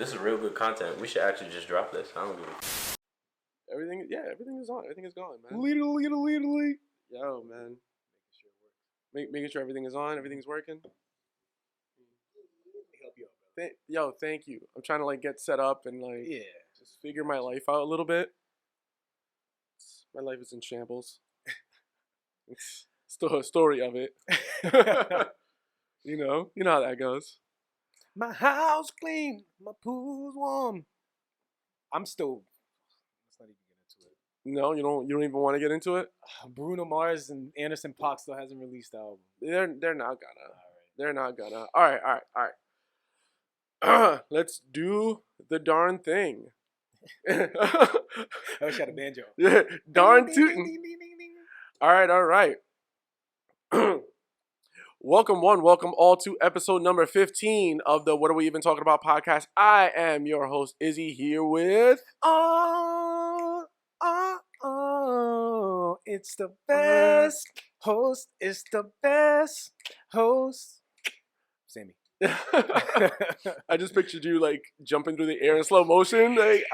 This is real good content. We should actually just drop this. I don't give a... Everything is on. Everything is going, man. Literally. Yo, man. Making sure everything is on. Everything's working. Help you out, Yo, thank you. I'm trying to like get set up and like just figure my life out a little bit. My life is in shambles. It's still a story of it. You know how that goes. My house clean, my pool's warm. Let's not even get into it. No, you don't even want to get into it. Bruno Mars and Anderson .Paak still hasn't released the album. They're not gonna. All right. They're not gonna. All right. Let's do the darn thing. I wish I had a banjo. Yeah, darn Ding, tootin'. ding, ding, ding, ding. All right. Welcome all to episode number 15 of the What Are We Even Talking About podcast. I am your host, Izzy, here with... It's the best host. It's the best host. Sammy. I just pictured you like jumping through the air in slow motion. Like,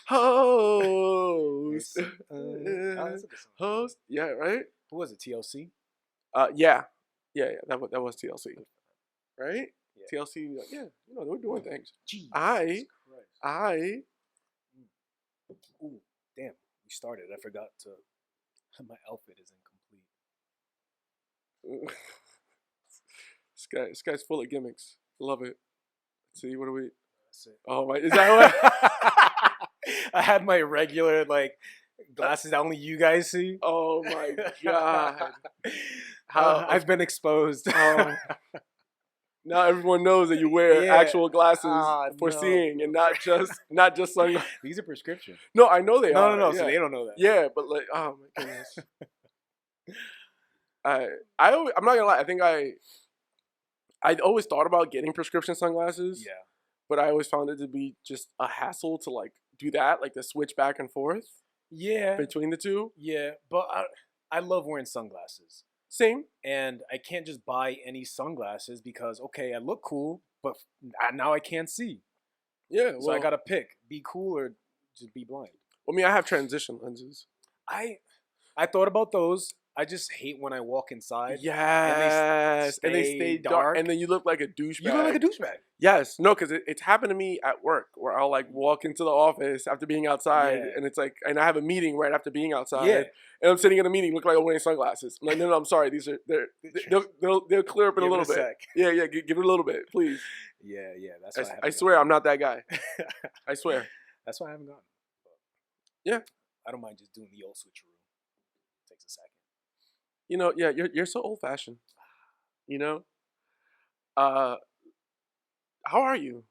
host. Host. Yeah, right? Who was it? TLC? Yeah. That was TLC. Right? Yeah. TLC, like, yeah, they're doing things. Jesus I Ooh, damn. We started. I forgot to... My outfit is incomplete. This guy's full of gimmicks. Love it. Let's see, what are we... That's it. Oh my, is that what... I had my regular, like, glasses that only you guys see. Oh my God. I've been exposed. Now everyone knows that you wear actual glasses for no. seeing and not just sunglasses. These are prescription. No, I know they are. No, Yeah. so they don't know that. Yeah, but like, oh my goodness. I'm not gonna lie. I think I'd always thought about getting prescription sunglasses. Yeah. But I always found it to be just a hassle to like do that, like to switch back and forth. Yeah. Between the two. Yeah, but I love wearing sunglasses. Same. And I can't just buy any sunglasses because, okay, I look cool, but now I can't see. Yeah. So I gotta pick: be cool or just be blind. I mean, I have transition lenses. I thought about those. I just hate when I walk inside. Yes. And they stay dark. And then you look like a douchebag. You look like a douchebag. Yes. No, because it's happened to me at work where I'll like walk into the office after being outside. Yeah. And it's like, and I have a meeting right after being outside. Yeah. And I'm sitting in a meeting, look like I'm wearing sunglasses. I'm like, no, I'm sorry. They'll clear up in a little bit. Sec. Yeah. Give it a little bit, please. Yeah. That's why I swear I'm not that guy. I swear. That's why I haven't gone. Yeah. I don't mind just doing the old switcheroo. Takes a second. Yeah, you're so old fashioned. How are you?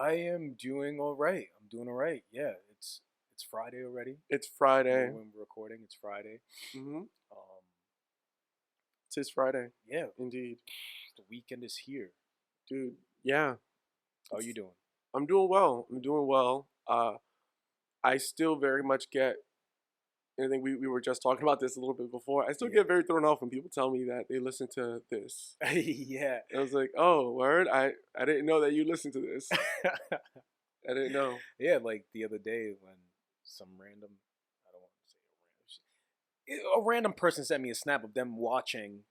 I am doing all right. I'm doing all right. Yeah, it's Friday already. It's Friday. When we're recording, it's Friday. Mm-hmm. It's Friday. Yeah, indeed. The weekend is here, dude. Yeah. How are you doing? I'm doing well. I still very much get. And I think we were just talking about this a little bit before. I still get very thrown off when people tell me that they listen to this. Yeah. I was like, oh, word? I didn't know that you listened to this. I didn't know. Yeah, like the other day when some random, I don't want to say a random person sent me a snap of them watching.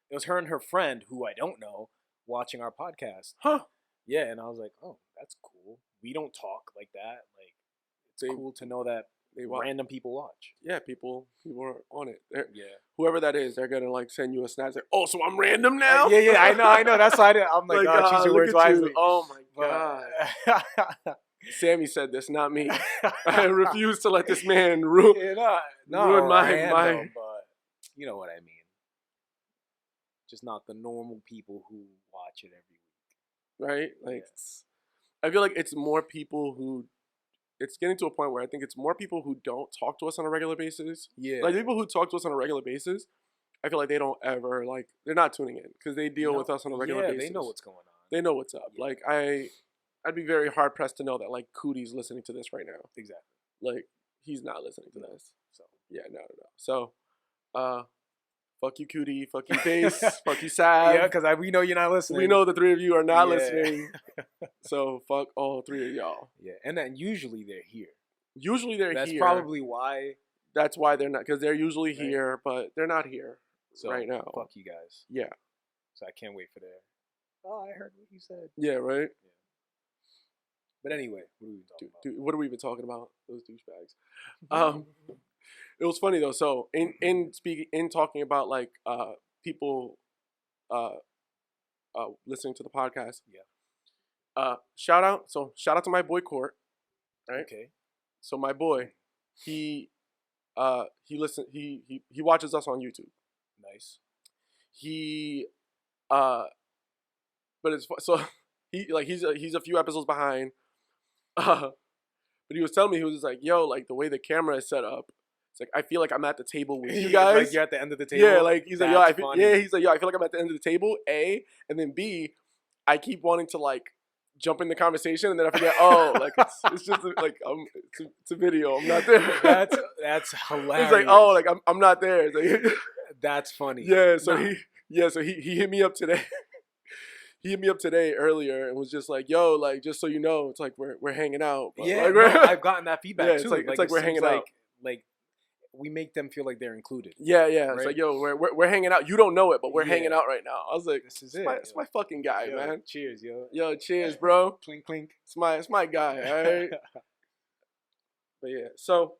It was her and her friend, who I don't know, watching our podcast. Huh. Yeah, and I was like, oh, that's cool. We don't talk like that. Like, it's cool to know that random people watch. Yeah, people are on it. Yeah. Whoever that is, they're gonna like send you a snap. Like, oh, so I'm random now? Yeah. I know. That's why I'm like, oh, choose your words wisely. Oh my God. Sammy said this, not me. I refuse to let this man ruin my. But you know what I mean. Just not the normal people who watch it every week. Right? Like, I feel like it's more people who. It's getting to a point where I think it's more people who don't talk to us on a regular basis. Yeah. Like, people who talk to us on a regular basis, I feel like they don't ever, like, they're not tuning in because they deal with us on a regular basis. Yeah, they know what's going on. They know what's up. Yeah. Like, I'd be very hard-pressed to know that, like, Cootie's listening to this right now. Exactly. Like, he's not listening to this. So. Yeah, no. So, Fuck you, Cootie. Fuck you, Face. Fuck you, Sav. Yeah, because we know you're not listening. We know the three of you are not Yeah. listening. So fuck all three of y'all. Yeah, and then usually they're here. Usually they're That's here. probably why. That's why they're not, because they're usually Right. here, but they're not here So, right now. fuck you guys. Yeah. So I can't wait for their. Oh, I heard what you said. Yeah, right? But anyway, what are we talking about? Dude, what are we even talking about? Those douchebags. It was funny though. So in talking about like people listening to the podcast. Yeah. Shout out to my boy Court. Right. Okay. So my boy, he watches us on YouTube. Nice. But it's so he's a few episodes behind. But he was telling me, he was just like, yo, like the way the camera is set up, it's like I feel like I'm at the table with you guys. Like you're at the end of the table. Yeah, like he's like, yo, That's funny. he's like, yo, I feel like I'm at the end of the table. A, and then B, I keep wanting to like jump in the conversation, and then I forget. Oh, like it's just like it's a video. I'm not there. That's hilarious. He's like, oh, like I'm not there. It's like, that's funny. yeah. So he hit me up today. He hit me up today earlier and was just like, yo, like just so you know, it's like we're hanging out. But Yeah, like, no, I've gotten that feedback Yeah, too. it's like it we're seems hanging like, out. Like we make them feel like they're included. Yeah. It's Right? like, yo, we're hanging out. You don't know it, but we're Yeah. hanging out right now. I was like, This is it's my fucking guy, Yo, man. Cheers, yo. Yo, cheers, bro. Clink, clink. It's my guy, all right? But yeah, so,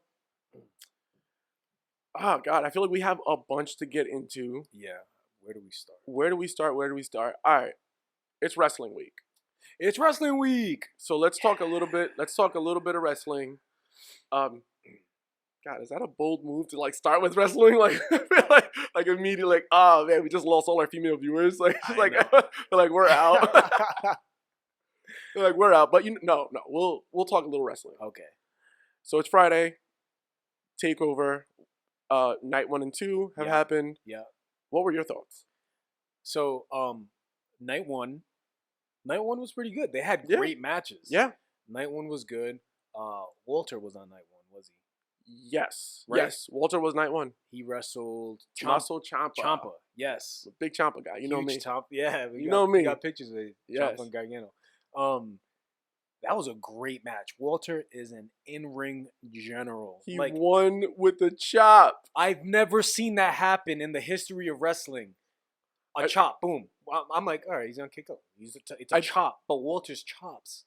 oh God, I feel like we have a bunch to get into. Yeah. Where do we start? Where do we start? All right, it's wrestling week. It's wrestling week. So let's talk a little bit of wrestling. God, is that a bold move to like start with wrestling? Like, like immediately, like, oh man, we just lost all our female viewers. Like, like we're out. Like we're out. But no, we'll talk a little wrestling. Okay. So it's Friday. Takeover, night 1 and 2 have happened. Yeah. What were your thoughts? So, night one was pretty good. They had great matches. Yeah. Night one was good. Walter was on night one, was he? Yes. Right? Yes. Walter was night 1. He wrestled Muscle Ciampa. Ciampa. Yes. Big Ciampa guy. You know me. Yeah. We got pictures of Yes. Ciampa and Gargano. That was a great match. Walter is an in-ring general. He won with a chop. I've never seen that happen in the history of wrestling. A chop, boom. I'm like, all right, he's gonna kick up. It's a chop, but Walter's chops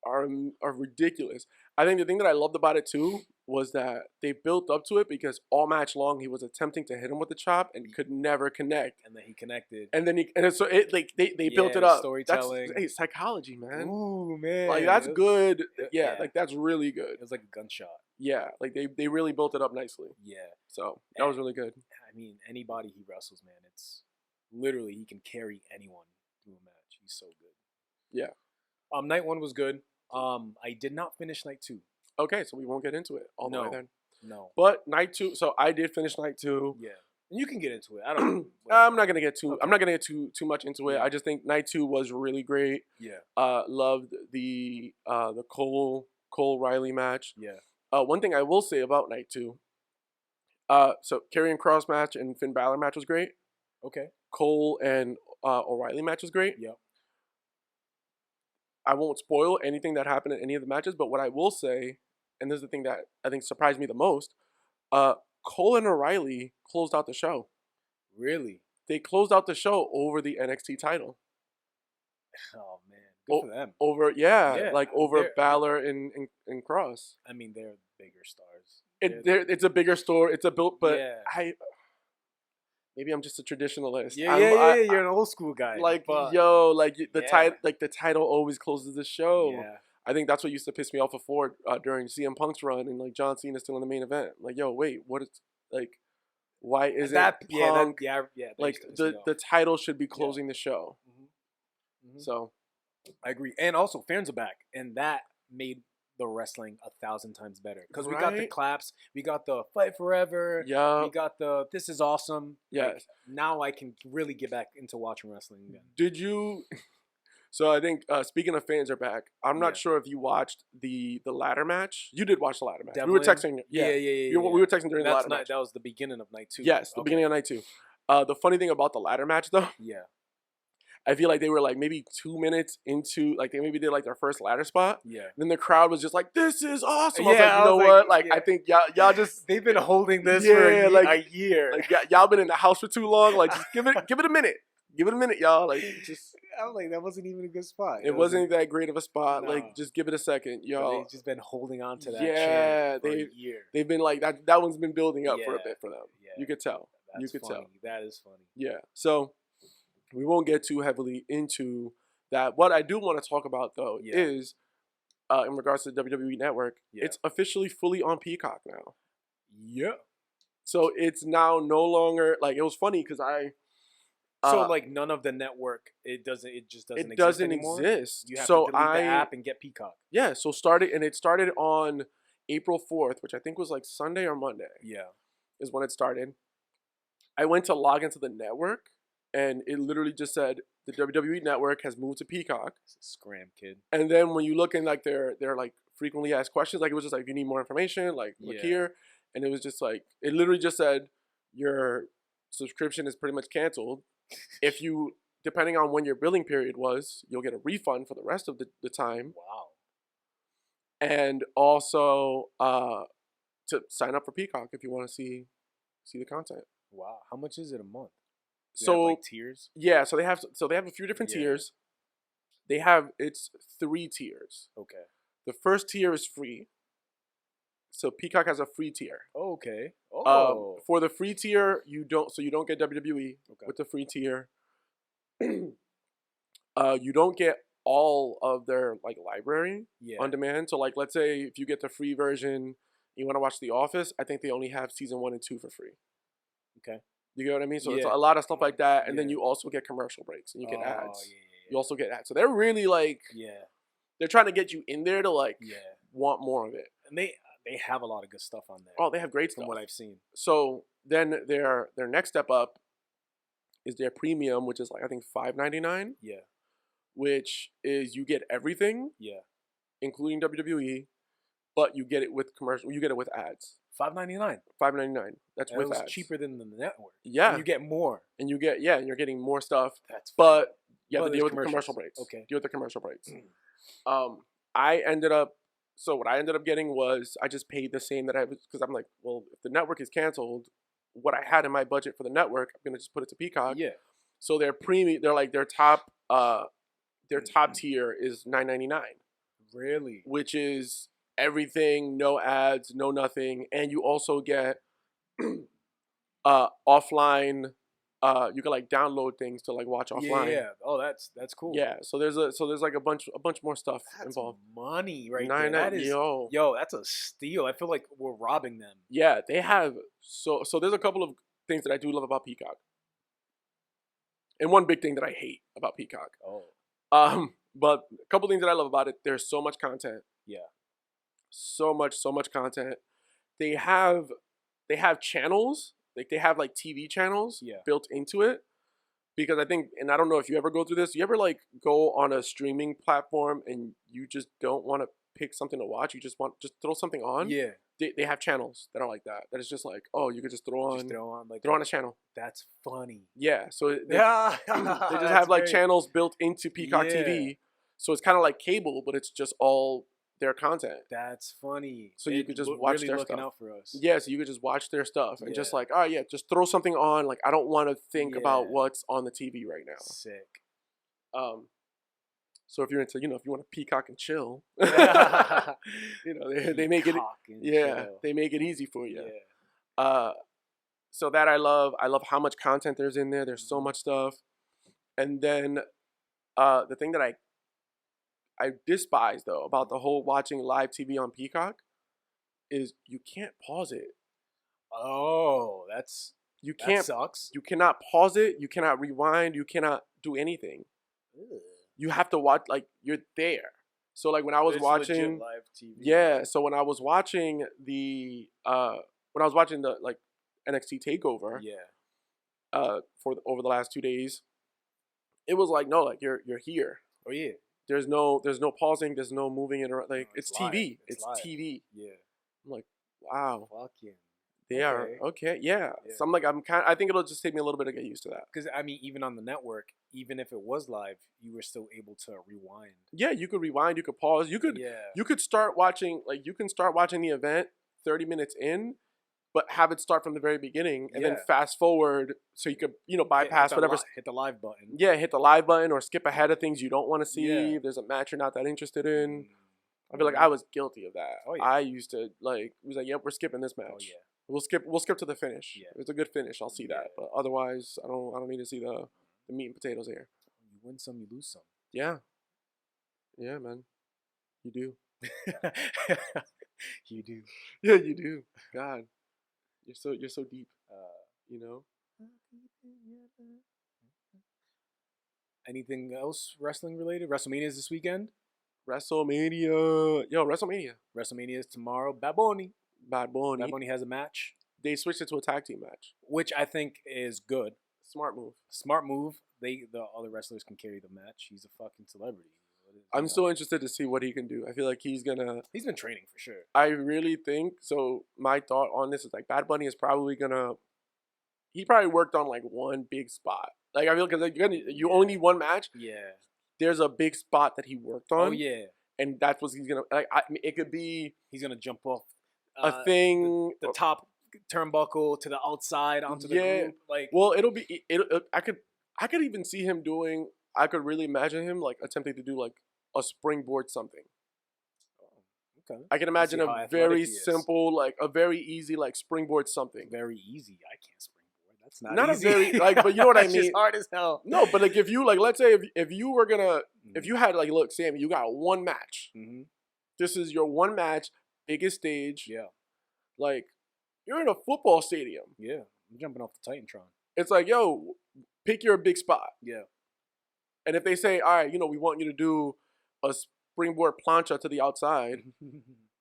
are ridiculous. I think the thing that I loved about it too was that they built up to it because all match long he was attempting to hit him with the chop and could never connect. And then he connected. And then so it like they built it up. Storytelling. That's psychology, man. Ooh, man. Like that's good. Yeah, yeah. like that's really good. It was like a gunshot. Yeah, like they really built it up nicely. Yeah. So that was really good. I mean, anybody he wrestles, man, it's literally he can carry anyone through a match. He's so good. Yeah. Night one was good. I did not finish night 2. Okay, so we won't get into it all the way then. No. But night 2, so I did finish night 2. Yeah. And you can get into it. I don't know. I'm not gonna get too. Okay. I'm not gonna get too much into it. Yeah. I just think night 2 was really great. Yeah. Loved the Cole Riley match. Yeah. One thing I will say about night 2. So Karrion Kross match and Finn Balor match was great. Okay. Cole and O'Reilly match was great. Yep. I won't spoil anything that happened in any of the matches, but what I will say, and this is the thing that I think surprised me the most, Cole and O'Reilly closed out the show. Really? They closed out the show over the NXT title. Oh man, good for them. Over they're- Balor and Cross. I mean, they're bigger stars. It's a bigger store. It's a built, but Yeah. maybe I'm just a traditionalist. Yeah, you're an old school guy. Like but, the title always closes the show. Yeah. I think that's what used to piss me off before during CM Punk's run and like John Cena still in the main event. Like, yo, wait, what is like? Why isn't that? Punk, Yeah. like the title should be closing the show. Mm-hmm. So I agree, and also fans are back, and that made the wrestling 1,000 times better because we got the Right? claps, we got the fight forever, Yeah. we got the this is awesome. Yes. Like, now I can really get back into watching wrestling again. Did you? So I think speaking of fans are back. I'm not Yeah. sure if you watched the ladder match. You did watch the ladder match. Devlin? We were texting. Yeah. We were texting during the ladder match. That was the beginning of night 2. Yes, the Okay. beginning of night 2. The funny thing about the ladder match though, Yeah. I feel like they were like maybe 2 minutes into like they maybe did like their first ladder spot. Yeah. Then the crowd was just like, "This is awesome." I was Yeah, like, I you know was like, what? Like yeah. I think y'all just They've been holding this Yeah, for a like- year. like y'all been in the house for too long. Like just give it a minute. Give it a minute, y'all. Like just I was like, that wasn't even a good spot. it wasn't that great of a spot. No. Like just give it a second, But y'all. they've just been holding on to that Yeah, chair for a year. They've been like that one's been building up for a Yeah, bit for them. yeah. You could tell. That's You could funny. tell. That is funny. Yeah. So we won't get too heavily into that. What I do want to talk about though Yeah. is in regards to the WWE Network, Yeah. it's officially fully on Peacock now. Yeah. So it's now no longer like it was funny because So like none of the network, it just doesn't it doesn't exist anymore? exist. You have So to delete the app and get Peacock. Yeah, so it started on April 4th, which I think was like Sunday or Monday Yeah. is when it started. I went to log into the network and it literally just said the WWE Network has moved to Peacock. It's a scram, kid. And then when you look in like their like frequently asked questions, like it was just like if you need more information, like look Yeah. here. And it was just like it literally just said your subscription is pretty much canceled. If you depending on when your billing period was, you'll get a refund for the rest of the time. Wow. And also to sign up for Peacock if you want to see the content. Wow. How much is it a month? Do they So have, like tiers? yeah, so they have a few different Yeah. tiers. It's 3 tiers. Okay. The first tier is free. So Peacock has a free tier. Okay. Oh. For the free tier, you don't get WWE Okay. with the free tier. You don't get all of their like library Yeah. on demand. So like let's say if you get the free version, you want to watch The Office, I think they only have season 1 and 2 for free. Okay. You get what I mean? So it's Yeah. a lot of stuff like that, and then Yeah. you also get commercial breaks and you get Oh, ads. Yeah. You also get ads. So they're really like Yeah. they're trying to get you in there to like Yeah. want more of it. And they have a lot of good stuff on there. Oh, they have great from stuff. what I've seen. So then their next step up is their premium, which is like I think $5.99, Yeah. which is you get everything, Yeah. including WWE, but you get it with commercial. You get it with ads. $5.99. $5.99. That's That with was ads. cheaper than the network. Yeah, And you get more. and you're getting more stuff, That's but you have Well, to deal there's with the commercial commercials. breaks. Okay. Deal with the commercial breaks. What I ended up getting was I just paid the same that I was because I'm like, well, if the network is canceled, what I had in my budget for the network, I'm gonna just put it to Peacock. Yeah. So their premium, they're like their top tier is $9.99, Really? which is everything, no ads, no nothing, and you also get offline. You can like download things to like watch offline. Yeah. Oh, that's cool. Yeah, so there's like a bunch more stuff That's involved. money right Nine, there. That is yo. that's a steal. I feel like we're robbing them. Yeah, they have so there's a couple of things that I do love about Peacock. And one big thing that I hate about Peacock. Oh. But a couple things that I love about it, there's so much content. Yeah. So much content. They have channels, like they have like TV channels Yeah. built into it. Because I think, and I don't know if you ever go through this, you ever like go on a streaming platform and you just don't want to pick something to watch, you just throw something on? Yeah. They have channels that are like that. That is just like, oh, you could just throw on Like a channel. That's funny. Yeah, so they Yeah. just have like channels built into Peacock TV. So it's kind of like cable, but it's just all their content. That's funny. So you could just watch really their looking stuff. out for us. Yeah, so you could just watch their stuff and just Yeah. like, oh yeah, just throw something on. Like I don't want to think about Yeah. what's on the TV right now. Sick. So if you're into, if you want to peacock and chill, Yeah. they make it, Peacock and yeah, chill. they make it easy for you. Yeah. So that I love how much content there's in there. There's so much stuff. And then the thing that I despise though about the whole watching live TV on Peacock is you can't pause it. Oh, that sucks. You cannot pause it. You cannot rewind. You cannot do anything. Ugh. You have to watch, like, you're there. So like when I was It's watching legit live TV. Yeah, so when I was watching the like NXT takeover Yeah. over the last 2 days, it was like, no, like you're here. Oh yeah. There's no pausing, there's no moving it around. Like No, it's it's live. TV. It's It's live. TV. Yeah. I'm like, wow. Fucking They are okay. Yeah. So I think it'll just take me a little bit to get used to that. Because I mean, even on the network, even if it was live, you were still able to rewind. Yeah, you could rewind, you could pause, you could start watching, like you can start watching the event 30 minutes in, but have it start from the very beginning and then fast forward so you could, bypass whatever. Hit the live button. Yeah, hit the live button or skip ahead of things you don't want to see. If there's a match you're not that interested in. I feel like I was guilty of that. Oh, yeah. I used to was like, yep, we're skipping this match. Oh, yeah. We'll skip to the finish. Yeah. If it's a good finish, I'll see that. But otherwise, I don't need to see the meat and potatoes here. You win some, you lose some. Yeah. Yeah, man. You do. You do. Yeah, you do. God. You're so deep. Anything else wrestling related? WrestleMania is this weekend. WrestleMania. WrestleMania is tomorrow. Bad Bunny has a match. They switched it to a tag team match, which I think is good. Smart move. The other wrestlers can carry the match. He's a fucking celebrity. I'm still interested to see what he can do. I feel like he's been training for sure. I really think so. My thought on this is like Bad Bunny is probably he probably worked on like one big spot. Like I feel because you only need one match. Yeah. There's a big spot that he worked on. Oh yeah. And that's what he's gonna like. It could be he's gonna jump off a thing, the top turnbuckle to the outside onto the group. Like, well, I could even see him doing. I could really imagine him like attempting to do like a springboard something. Okay. I can imagine a very simple, like a very easy like springboard something. Very easy. I can't springboard. That's not easy. a very like, but you know what I mean. It's hard as hell. No, but like if you like, let's say if you were gonna, if you had like, look, Sammy, you got one match. Mm-hmm. This is your one match, biggest stage. Yeah. Like you're in a football stadium. Yeah, I'm jumping off the Titantron. It's like, yo, pick your big spot. Yeah. And if they say, all right, we want you to do a springboard plancha to the outside,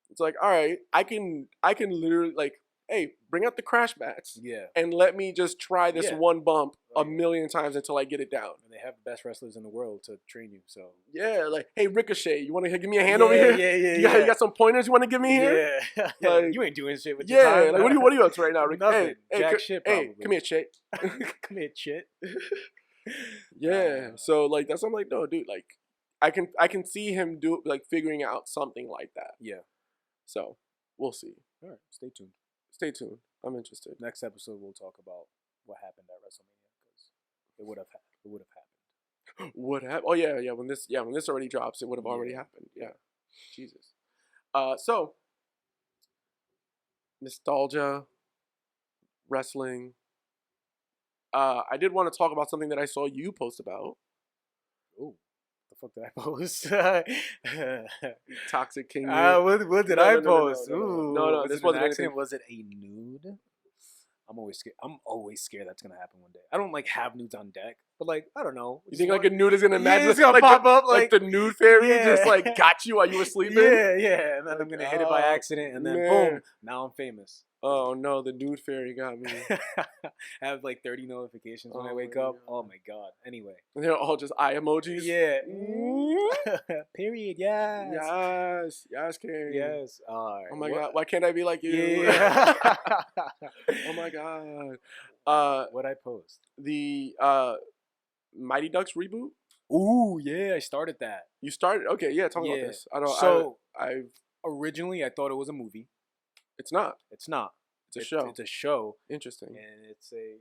it's like, all right, I can literally like, hey, bring out the crash mats. Yeah. And let me just try this one bump a million times until I get it down. And they have the best wrestlers in the world to train you, so. Yeah, like, hey, Ricochet, you want to give me a hand over here? Yeah. You got some pointers you want to give me here? Yeah. Like, you ain't doing shit with your time. Like, what are you up to right now, Rick? Nothing. Hey, Jack shit, probably. Hey, come here, Chet. Come here, Chet. Yeah. So like I'm like, no, dude, like I can see him figuring out something like that. Yeah. So we'll see. All right. Stay tuned. Stay tuned. I'm interested. Next episode we'll talk about what happened at WrestleMania because it would have happened. What happened? Oh yeah. When this already drops, it would have already happened. Yeah. Jesus. So nostalgia, wrestling. I did want to talk about something that I saw you post about. Oh, the fuck did I post? Toxic King. What did I post? No. This wasn't an accident. Was it a nude? I'm always scared that's gonna happen one day. I don't have nudes on deck, but I don't know. You think a nude is gonna imagine it's gonna pop up like the nude fairy just got you while you were sleeping? Yeah, and then I'm gonna hit it by accident, and then boom, now I'm famous. Oh no, the nude fairy got me. I have 30 nonotifications when I wake up. God. Oh my god. Anyway. And they're all just eye emojis? Yeah. Period. Yes. Yes, King. Yes. Oh my god. Why can't I be like you? Yeah. Oh my god. What'd I post? The Mighty Ducks reboot? Ooh, yeah, I started that. You started? Okay, yeah, tell me about this. Originally I thought it was a movie. It's not. It's not. It's a show. It's a show. Interesting. And it's a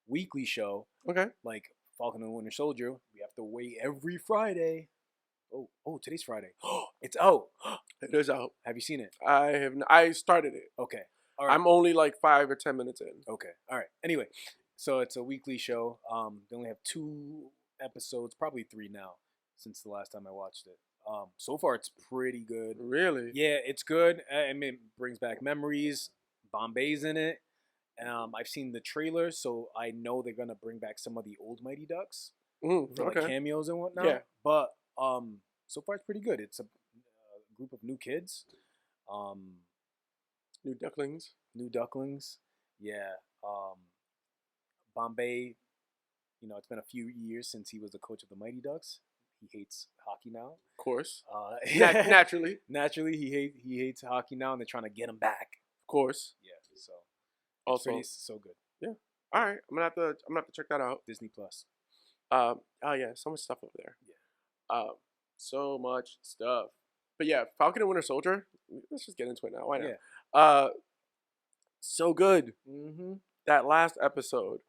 weekly show. Okay. Like Falcon and the Winter Soldier. We have to wait every Friday. Oh, today's Friday. It's out. It is out. Have you seen it? I started it. Okay. All right. I'm only 5 or 10 minutes in. Okay. All right. Anyway, so it's a weekly show. They only have 2 episodes, probably 3 now, since the last time I watched it. So far, it's pretty good. Really? Yeah, it's good. I mean, it brings back memories. Bombay's in it. I've seen the trailer, so I know they're gonna bring back some of the old Mighty Ducks for cameos and whatnot. Yeah. But so far it's pretty good. It's a group of new kids, new ducklings. New ducklings. Yeah. Bombay. It's been a few years since he was the coach of the Mighty Ducks. He hates hockey now. Of course. Naturally. Naturally, he hates hockey now, and they're trying to get him back. Of course. Yeah. So. Also, Infinity is so good. all right, I'm gonna have to check that out. Disney Plus. Oh yeah, so much stuff over there. Yeah. So much stuff. But yeah, Falcon and Winter Soldier. Let's just get into it now. Why not? Yeah. So good. Mm-hmm. That last episode.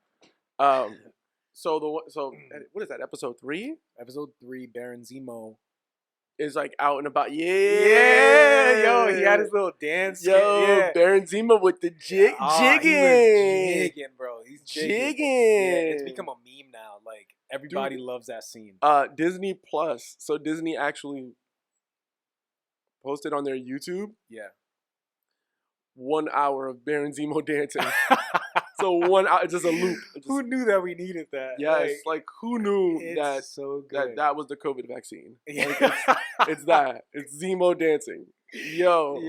So what is that? Episode 3 Episode 3, Baron Zemo. is like out and about. Yeah, Yo, he had his little dance. Yo, Baron Zemo with the jigging. He was jigging, bro. He's jigging. Yeah, it's become a meme now. Like everybody loves that scene. Disney Plus. So Disney actually posted on their YouTube. Yeah. 1 hour of Baron Zemo dancing. So 1 hour, just a loop. Who knew that we needed that? Yes, like who knew that so good. that was the COVID vaccine? Yeah. Like it's that. It's Zemo dancing. Yo,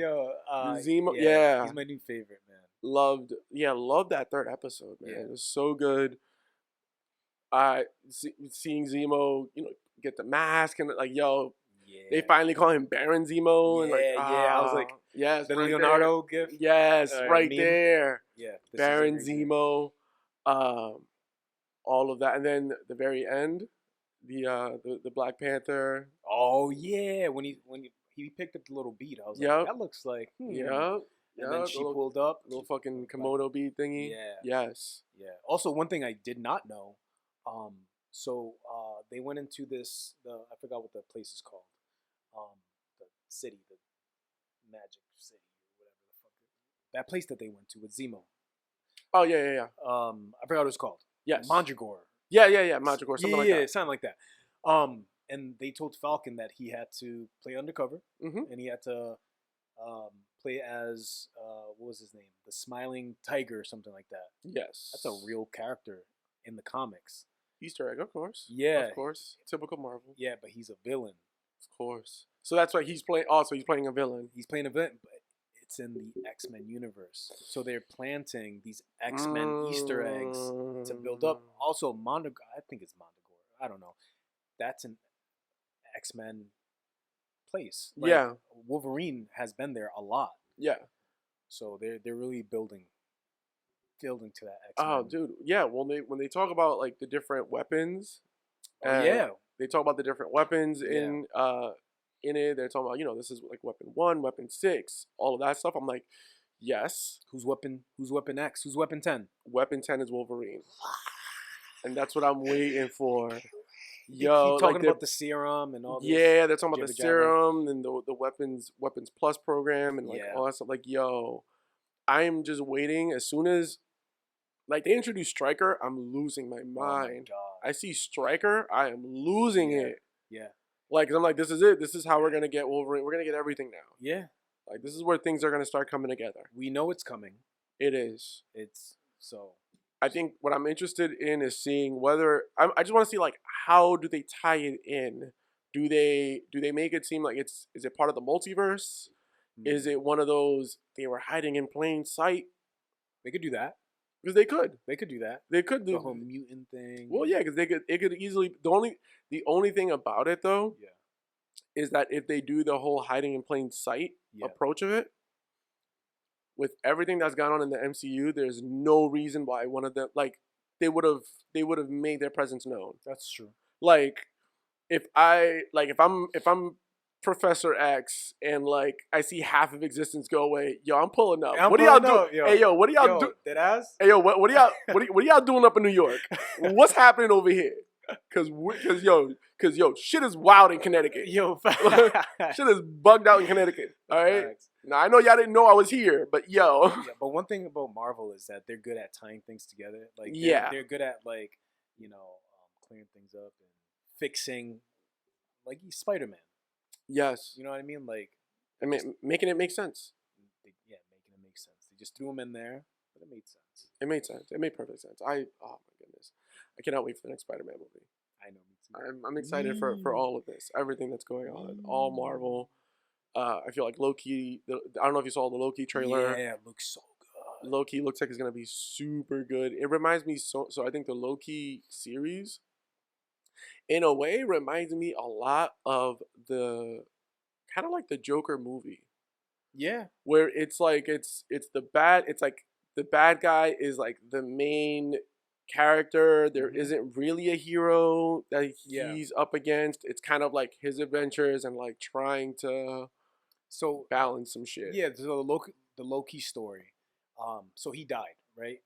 Zemo. Yeah, he's my new favorite, man. Loved that third episode, man. Yeah. It was so good. Seeing Zemo, get the mask and like, yo, they finally call him Baron Zemo. And like, I was like, yes, the right Leonardo gift. Yes, right meme. there. Yeah, Baron Zemo, all of that, and then the very end, the Black Panther. Oh yeah, when he picked up the little bead, I was like, that looks like. Yep. And then she pulled up little fucking Komodo bead thingy. Yeah. Yes. Yeah. Also, one thing I did not know. So they went into I forgot what the place is called. The city, the Magic City, or whatever the fuck. That place that they went to with Zemo. Oh yeah. I forgot what it was called. Yes. Mandragore. Yeah. Mandragore. Something like that. Yeah, something like that. And they told Falcon that he had to play undercover, and he had to play as what was his name, the Smiling Tiger or something like that. Yes. That's a real character in the comics. Easter egg, of course. Yeah. Of course. Typical Marvel. Yeah, but he's a villain. Of course. So that's why he's playing. Also, he's playing a villain. He's playing a villain, but it's in the X-Men universe. So they're planting these X-Men Easter eggs to build up. Also, Mandragore. I think it's Mandragore. I don't know. That's an X-Men place. Like, yeah. Wolverine has been there a lot. Yeah. So they're really building to that X-Men. Oh, dude. Yeah. When they talk about like the different weapons. They talk about the different weapons in it. They're talking about, this is like weapon 1, weapon 6, all of that stuff. I'm like, yes. Who's weapon X? Who's weapon 10? Weapon 10 is Wolverine. And that's what I'm waiting for. Yo, talking about the serum and all this. Yeah, they're talking about the serum and the weapons plus program and like all that stuff. Like, yo, I am just waiting. As soon as like they introduce Stryker, I'm losing my mind. Oh my God. I see Stryker, I am losing it. Yeah. Like, 'cause I'm like, this is it. This is how we're gonna get Wolverine. We're gonna get everything now. Yeah. Like, this is where things are gonna start coming together. We know it's coming. It is. It's so. I think what I'm interested in is seeing whether I just want to see like how do they tie it in? Do they make it seem like is it part of the multiverse? Mm-hmm. Is it one of those they were hiding in plain sight? They could do that. Because they could. They could do that. They could do the whole mutant thing. Well, yeah, because it could easily. The only thing about it though, is that if they do the whole hiding in plain sight approach of it, with everything that's gone on in the MCU, there's no reason why one of them they would have made their presence known. That's true. Like if I'm Professor X and like I see half of existence go away, yo, I'm pulling up. What do y'all do? Hey yo, what do y'all do? That ass? Hey yo, what are y'all doing up in New York? What's happening over here? Cause shit is wild in Connecticut. Yo, shit is bugged out in Connecticut. All right. Facts. Now I know y'all didn't know I was here, but yo. Yeah, but one thing about Marvel is that they're good at tying things together. Like they're good at like clearing things up and fixing, like Spider-Man. Yes. You know what I mean? Like, I mean, making it make sense. Making it make sense. They just threw him in there, but it made sense. It made sense. It made perfect sense. Oh my goodness, I cannot wait for the next Spider-Man movie. I know, me too. I'm excited for all of this, everything that's going on, all Marvel. I feel like Loki. I don't know if you saw the Loki trailer. Yeah, it looks so good. Loki looks like it's gonna be super good. It reminds me so. I think the Loki series, in a way, reminds me a lot of the kind of like the Joker movie. Yeah, where it's like it's the bad. It's like the bad guy is like the main character. There Mhm. isn't really a hero that Yeah. he's up against. It's kind of like his adventures and like trying to So balance some shit. yeah, so the Loki story. So he died, right?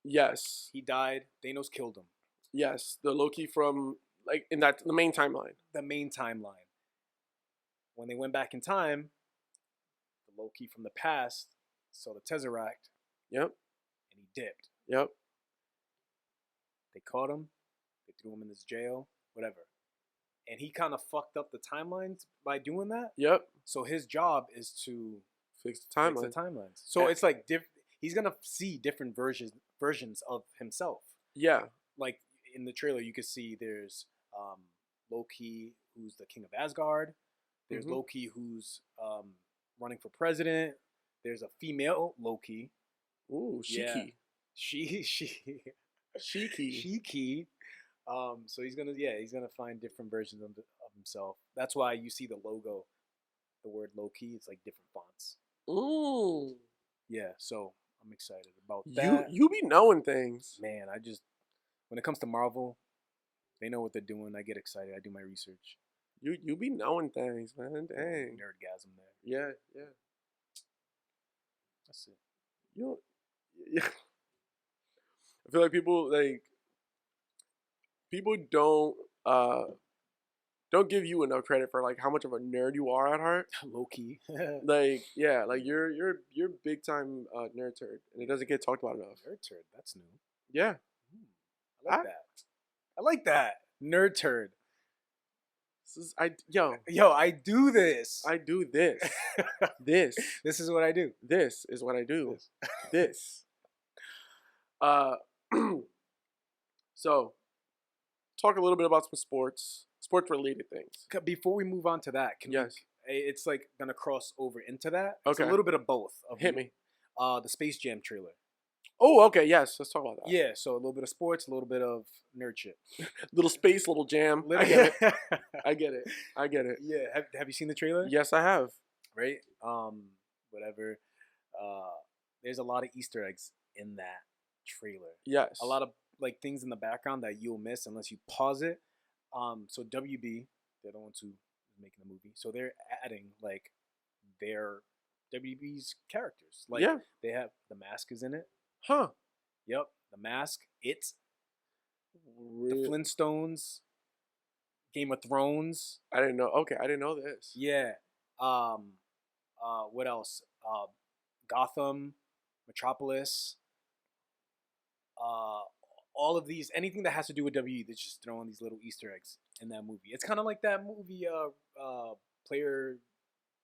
Yes. He died. Thanos killed him. Yes. The Loki from like in the main timeline. The main timeline. When they went back in time, the Loki from the past saw the Tesseract Yep. and he dipped. Yep. They caught him. They threw him in this jail. Whatever. And he kind of fucked up the timelines by doing that. Yep. So his job is to Fix the fix timeline. the timelines. So Yeah. it's like he's gonna see different versions of himself. Yeah. Like in the trailer, you can see there's Loki, who's the king of Asgard. There's Mhm. Loki, who's running for president. There's a female Loki. Ooh, Yeah. Shiki. She Shiki. Shiki. So he's gonna find different versions of himself. That's why you see the logo, the word Loki. It's like different fonts. Ooh. Yeah. So I'm excited about You that. you be knowing things. Man, when it comes to Marvel, they know what they're doing. I get excited. I do my research. You be knowing things, man. Dang. Nerdgasm there. Yeah, yeah. That's it. You yeah. I feel like people don't give you enough credit for like how much of a nerd you are at heart. Low key. Like, yeah, like you're big time nerd turd and it doesn't get talked about enough. Nerd turd. That's new. Yeah. I like that. I like that. Nerd turd. This is Yo, I do this. I do this. This. This is what I do. This is what I do. This. So, talk a little bit about some sports related things. Before we move on to that, Yes. it's like gonna cross over into that. It's Okay. a little bit of both. Hit me. The Space Jam trailer. Oh, okay. Yes. Let's talk about that. Yeah, so a little bit of sports, a little bit of nerd shit. Little space, little jam. I get it. I get it. I get it. Yeah, have you seen the trailer? Yes, I have. Right? Whatever. There's a lot of Easter eggs in that trailer. Yes. A lot of like things in the background that you'll miss unless you pause it. So WB, they're the ones who are making the movie. So they're adding like their WB's characters. Like Yeah. they have the Mask is in it. Huh. Yep, the Mask. It's the Really? Flintstones, Game of Thrones. I didn't know. Okay, I didn't know this. Yeah. What else? Gotham, Metropolis. All of these, anything that has to do with WWE, they're just throwing these little Easter eggs in that movie. It's kind of like that movie, Player.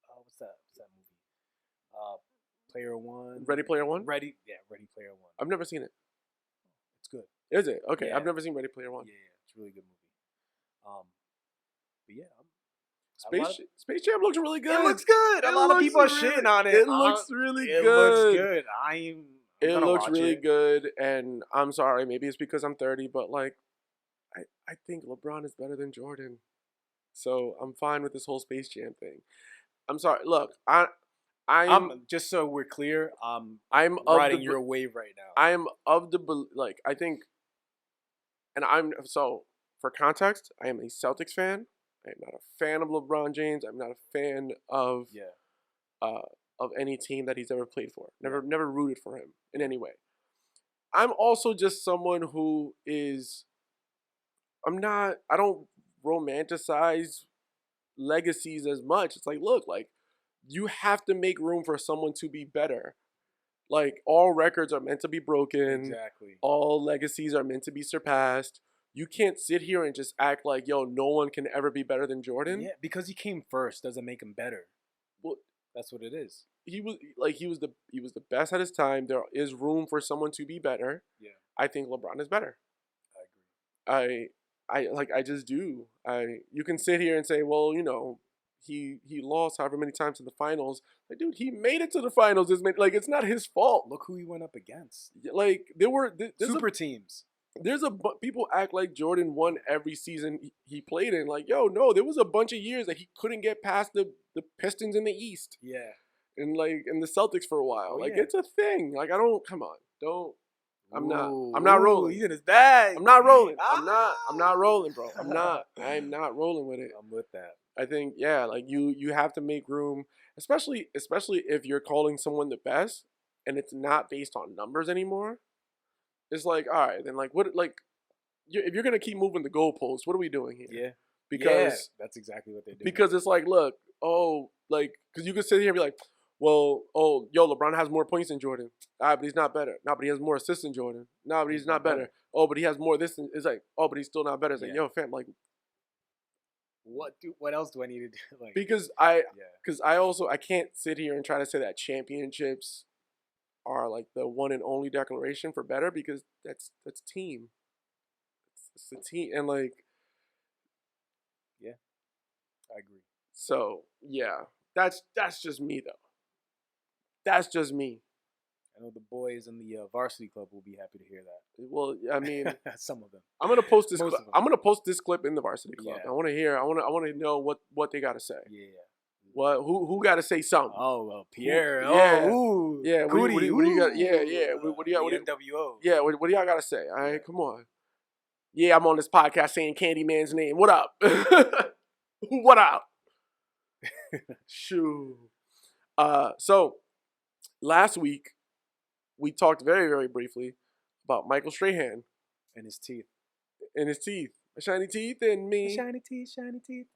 What's that movie? Player One. Ready Player One? Ready Player One. I've never seen it. It's good. Is it? Okay, Yeah. I've never seen Ready Player One. Yeah, it's a really good movie. But yeah, Space Jam looks really good. it looks good. A lot of people are shitting on it. It looks really It good. looks good. I'm It gonna looks watch really it. good, and I'm sorry, maybe it's because I'm 30, but like, I think LeBron is better than Jordan, so I'm fine with this whole Space Jam thing. I'm sorry. Look, I'm Just so we're clear, I'm of riding the your wave right now. I'm of the like I think, and I'm so for context, I am a Celtics fan. I am not a fan of LeBron James. I'm not a fan of of any team that he's ever played for. Never rooted for him in any way. I'm also just someone who is. I don't romanticize legacies as much. It's like, look, like you have to make room for someone to be better. Like all records are meant to be broken. Exactly. All legacies are meant to be surpassed. You can't sit here and just act like, yo, no one can ever be better than Jordan. Yeah, because he came first doesn't make him better. Well, that's what it is. He was the best at his time. There is room for someone to be better. Yeah. I think LeBron is better. I agree. I just do. You can sit here and say, well, you know, he lost however many times in the finals. Like, dude, he made it to the finals. It's not his fault. Look who he went up against. Like there were Super teams. People act like Jordan won every season he played in. Like, yo, no, there was a bunch of years that he couldn't get past the Pistons in the East. Yeah. in the Celtics for a while. Oh, Like yeah. it's a thing. Like I don't. Come on, don't. I'm not Ooh, rolling. He's in his bag. I'm not rolling. Ah! I'm not rolling, bro. I'm not rolling with it. I'm with that. I think like you have to make room, especially if you're calling someone the best and it's not based on numbers anymore. It's like, all right, then like what like if you're gonna keep moving the goalposts, what are we doing here? Yeah. Because that's exactly what they're doing. because it's like, look, because you could sit here and be like, well, LeBron has more points than Jordan. But he's not better. Nah, but he has more assists than Jordan. Nah, but he's not better. Oh, but he has more this. It's like, oh, but he's still not better. It's like, yo, fam, like, what else do I need to do? Like, because I can't sit here and try to say that championships are like the one and only declaration for better, because that's team. It's the team, and like, I agree. so yeah, that's just me though. That's just me. I know the boys in the varsity club will be happy to hear that. Well, I mean, some of them. I'm gonna post this. Most of them. I'm gonna post this clip in the varsity club. Yeah. I want to hear. I want to know what they got to say. Yeah. What who got to say something? Oh, Pierre. Yeah. Ooh. Yeah. What do you got? Yeah. What do y'all? NWO. Yeah. What do y'all got to say? All right. Come on. Yeah, I'm on this podcast saying Candyman's name. What up? What up? Shoo. So last week we talked very, very briefly about Michael Strahan And his teeth. shiny teeth, and me. Shiny teeth.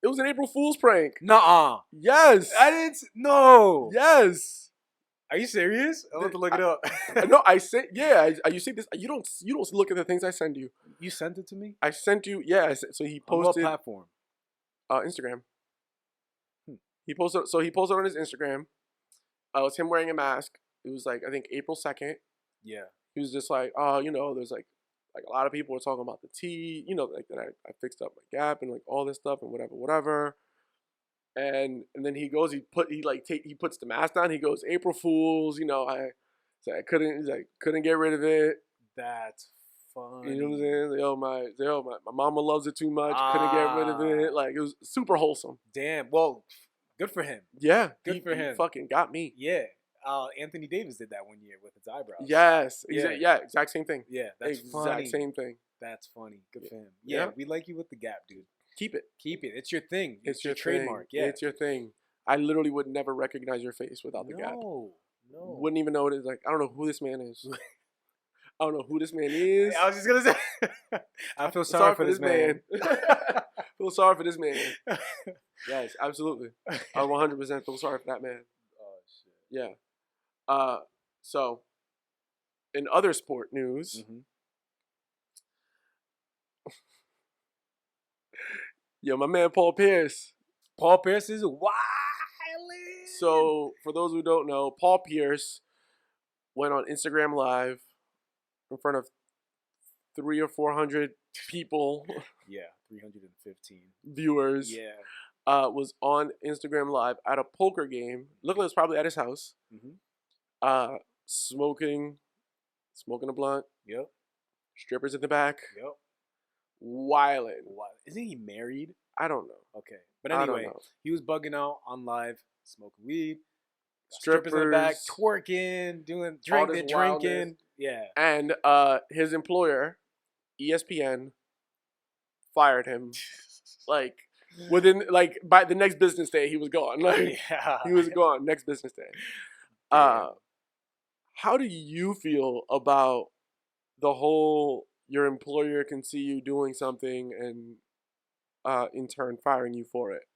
It was an April Fool's prank. Nuh-uh. Yes. I didn't. No. Yes. Are you serious? I'll have to look it up. No, I sent. Yeah, you see this. You don't look at the things I send you. You sent it to me? I sent you. Yeah. So he On what posted platform? Instagram. He posted on his Instagram. It was him wearing a mask. It was like, I think April 2nd. Yeah. He was just like, oh, there's like a lot of people were talking about the tea, like that I fixed up my gap and like all this stuff and whatever. And then he goes, he puts the mask down. He goes, April Fools, I couldn't get rid of it. That's funny. You know what I'm saying? My mama loves it too much. Couldn't get rid of it. Like, it was super wholesome. Damn. Well, good for him. Yeah. Good for him. He fucking got me. Yeah. Anthony Davis did that one year with his eyebrows. Yes. Yeah. Exact same thing. Yeah, that's exact funny. Same thing. That's funny. Good for him. Yeah. Yeah, we like you with the gap, dude. Keep it. It's your thing. It's your trademark. Thing. Yeah. It's your thing. I literally would never recognize your face without the gap. No. Wouldn't even know what it is. Like, I don't know who this man is. I don't know who this man is. I was just gonna say. I feel sorry for this man. Feel sorry for this man. Yes, absolutely. I 100% feel sorry for that man. Oh shit. Yeah. So, in other sport news, yo, my man Paul Pierce. Paul Pierce is wild. So, for those who don't know, Paul Pierce went on Instagram Live in front of 300 or 400 people. Yeah, 315 viewers. Yeah. Was on Instagram Live at a poker game. Looked like it was probably at his house. Smoking a blunt. Yep. Strippers in the back. Yep. Wildin'. Isn't he married? I don't know. Okay. But anyway, he was bugging out on live, smoking weed, Strippers in the back, twerking, drinking. Yeah. And his employer, ESPN, fired him. Like, by the next business day, he was gone. Like, he was gone next business day. How do you feel about the whole your employer can see you doing something and in turn firing you for it?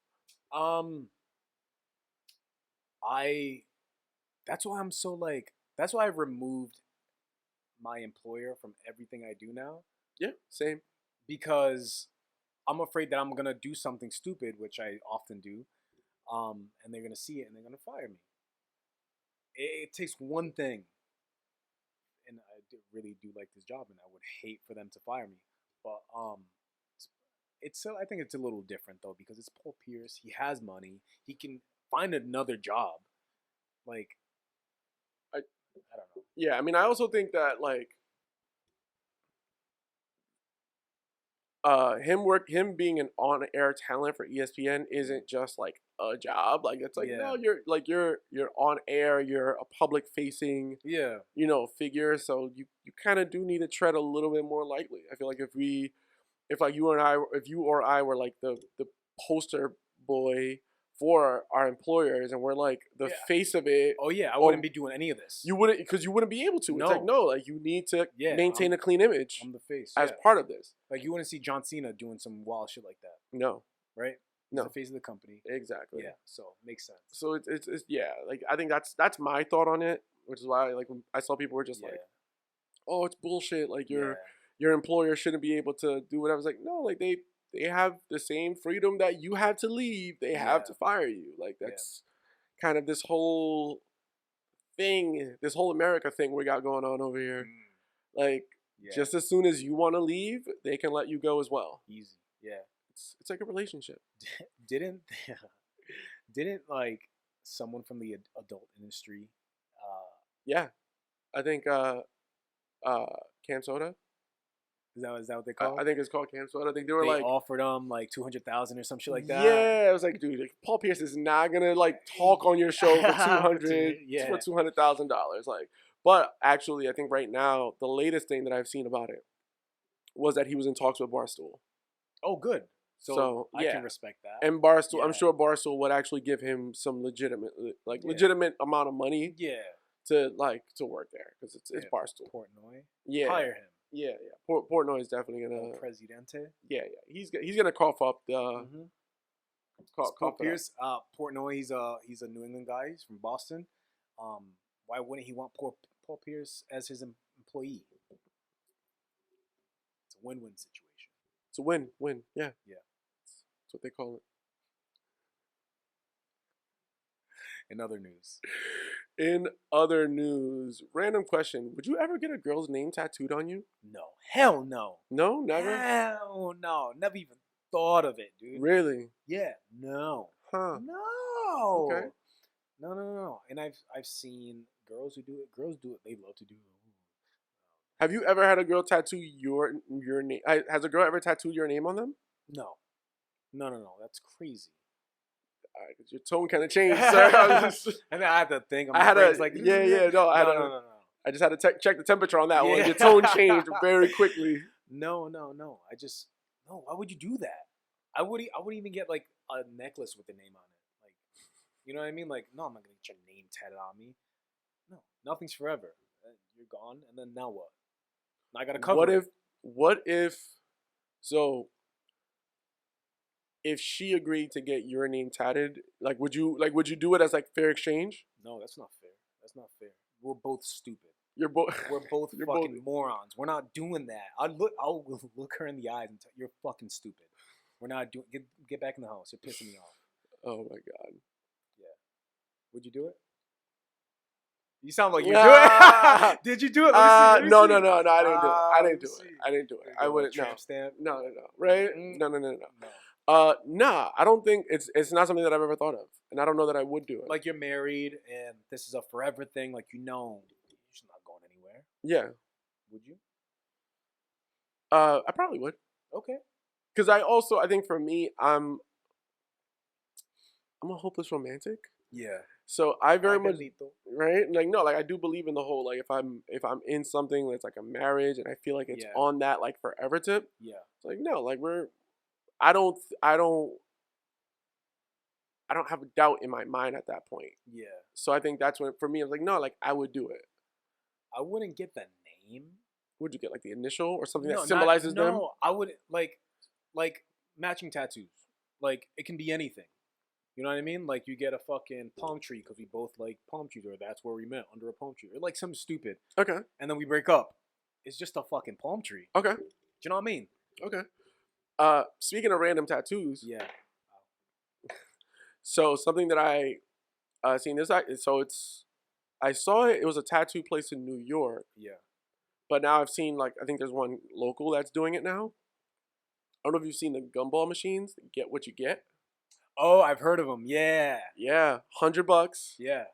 That's why I've removed my employer from everything I do now. Yeah, same. Because I'm afraid that I'm gonna do something stupid, which I often do, and they're gonna see it and they're gonna fire me. It takes one thing, and I really do like this job, and I would hate for them to fire me. But I think it's a little different though, because it's Paul Pierce. He has money. He can find another job. Like, I don't know. Yeah, I mean, I also think that like him being an on-air talent for ESPN isn't just like a job. Like it's like no, you're on air. You're a public facing figure. So you kind of do need to tread a little bit more lightly. I feel like if like you or I were like the poster boy for our employers and we're like the face of it. Oh yeah, I wouldn't be doing any of this. You wouldn't, because you wouldn't be able to. It's like no, like you need to maintain a clean image. I'm the face as part of this. Like you wouldn't see John Cena doing some wild shit like that. No, right? No, He's the face of the company. Exactly. Yeah, so makes sense. So it's like I think that's my thought on it, which is why like when I saw people were just like, oh, it's bullshit. Like your employer shouldn't be able to do what I was like, no, like they have the same freedom that you have to leave. They have to fire you. Like that's kind of this whole thing, this whole America thing we got going on over here. Like just as soon as you want to leave, they can let you go as well. Easy. Yeah. It's like a relationship. Didn't like someone from the adult industry? Yeah, I think Cam Soda. Is that what they call it? I think it's called Cam Soda. I think they offered him like $200,000 or some shit like that. Yeah, I was like, dude, like, Paul Pierce is not gonna like talk on your show for $200,000. Like, but actually, I think right now the latest thing that I've seen about it was that he was in talks with Barstool. Oh, good. So I can respect that. And Barstool, I'm sure Barstool would actually give him some legitimate amount of money. Yeah. To work there because it's Barstool. Portnoy. Yeah. Hire him. Yeah. Portnoy is definitely gonna. Presidente. Yeah. He's gonna cough up the. Paul Pierce. Portnoy. He's a New England guy. He's from Boston. Why wouldn't he want Paul Pierce as his employee? It's a win-win situation. It's a win. Yeah. Yeah. That's what they call it. In other news, random question: would you ever get a girl's name tattooed on you? No. Hell no. No, never. Hell no. Never even thought of it, dude. Really? Yeah. No. Huh. No. Okay. No. And I've seen girls who do it. Girls do it. They love to do it. Have you ever had a girl tattoo your name? Has a girl ever tattooed your name on them? No. That's crazy. All right, your tone kind of changed, sir. And I had to think. No. I just had to check the temperature on that one. Your tone changed very quickly. No. I just no. Why would you do that? I would even get like a necklace with the name on it. Like, you know what I mean? Like, no, I'm not gonna get your name tatted on me. No, nothing's forever. You're gone, and then now what? I gotta cover. What if? So. If she agreed to get your name tatted, would you do it as like fair exchange? No, that's not fair. We're both stupid. We're both fucking morons. We're not doing that. I'll look her in the eyes and tell you're fucking stupid. We're not doing. Get back in the house. You're pissing me off. Oh my god. Yeah. Would you do it? You sound like you do it. Did you do it? Let me see. No. I didn't do it. I wouldn't. No. Stamp? No. Right? No. Nah, I don't think it's not something that I've ever thought of, and I don't know that I would do it. Like you're married, and this is a forever thing. Like you're just not going anywhere. Yeah. Would you? I probably would. Okay. Because I think for me, I'm a hopeless romantic. Yeah. So I very much right. I do believe in the whole if I'm in something that's like a marriage, and I feel like it's on that like forever tip. Yeah. It's like no, I don't have a doubt in my mind at that point. Yeah. So I think that's when, for me, I was like, no, I would do it. I wouldn't get the name. Would you get like the initial or something that symbolizes them? No, I would like matching tattoos. Like it can be anything. You know what I mean? Like you get a fucking palm tree because we both like palm trees, or that's where we met, under a palm tree, or like something stupid. Okay. And then we break up. It's just a fucking palm tree. Okay. Do you know what I mean? Okay. Speaking of random tattoos. Yeah. So something that I seen this. I saw it. It was a tattoo place in New York. Yeah. But now I've seen I think there's one local that's doing it now. I don't know if you've seen the gumball machines. Get what you get. Oh, I've heard of them. Yeah. Yeah, $100. Yeah.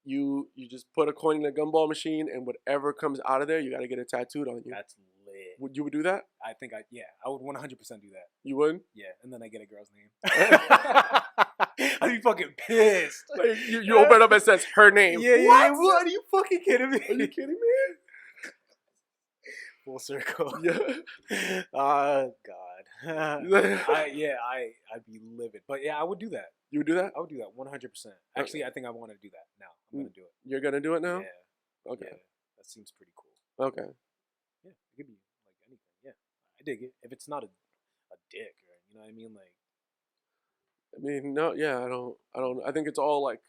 You just put a coin in a gumball machine, and whatever comes out of there, you got to get it tattooed on you. That's lit. Would you do that? I think I would 100% do that. You would? Yeah, and then I get a girl's name. I'd be fucking pissed. Like you open it up and it says her name. Yeah. What? Are you fucking kidding me? Are you kidding me? Full circle. Yeah. Oh God. I'd be livid. But yeah, I would do that. You would do that? I would do that 100%. Actually, I think I want to do that now. I'm gonna do it. You're gonna do it now? Yeah. Okay. Yeah, that seems pretty cool. Okay. Yeah, it could be like anything. Yeah, I dig it. If it's not a dick, or you know what I mean, like. I mean, no, yeah, I don't. I think it's all like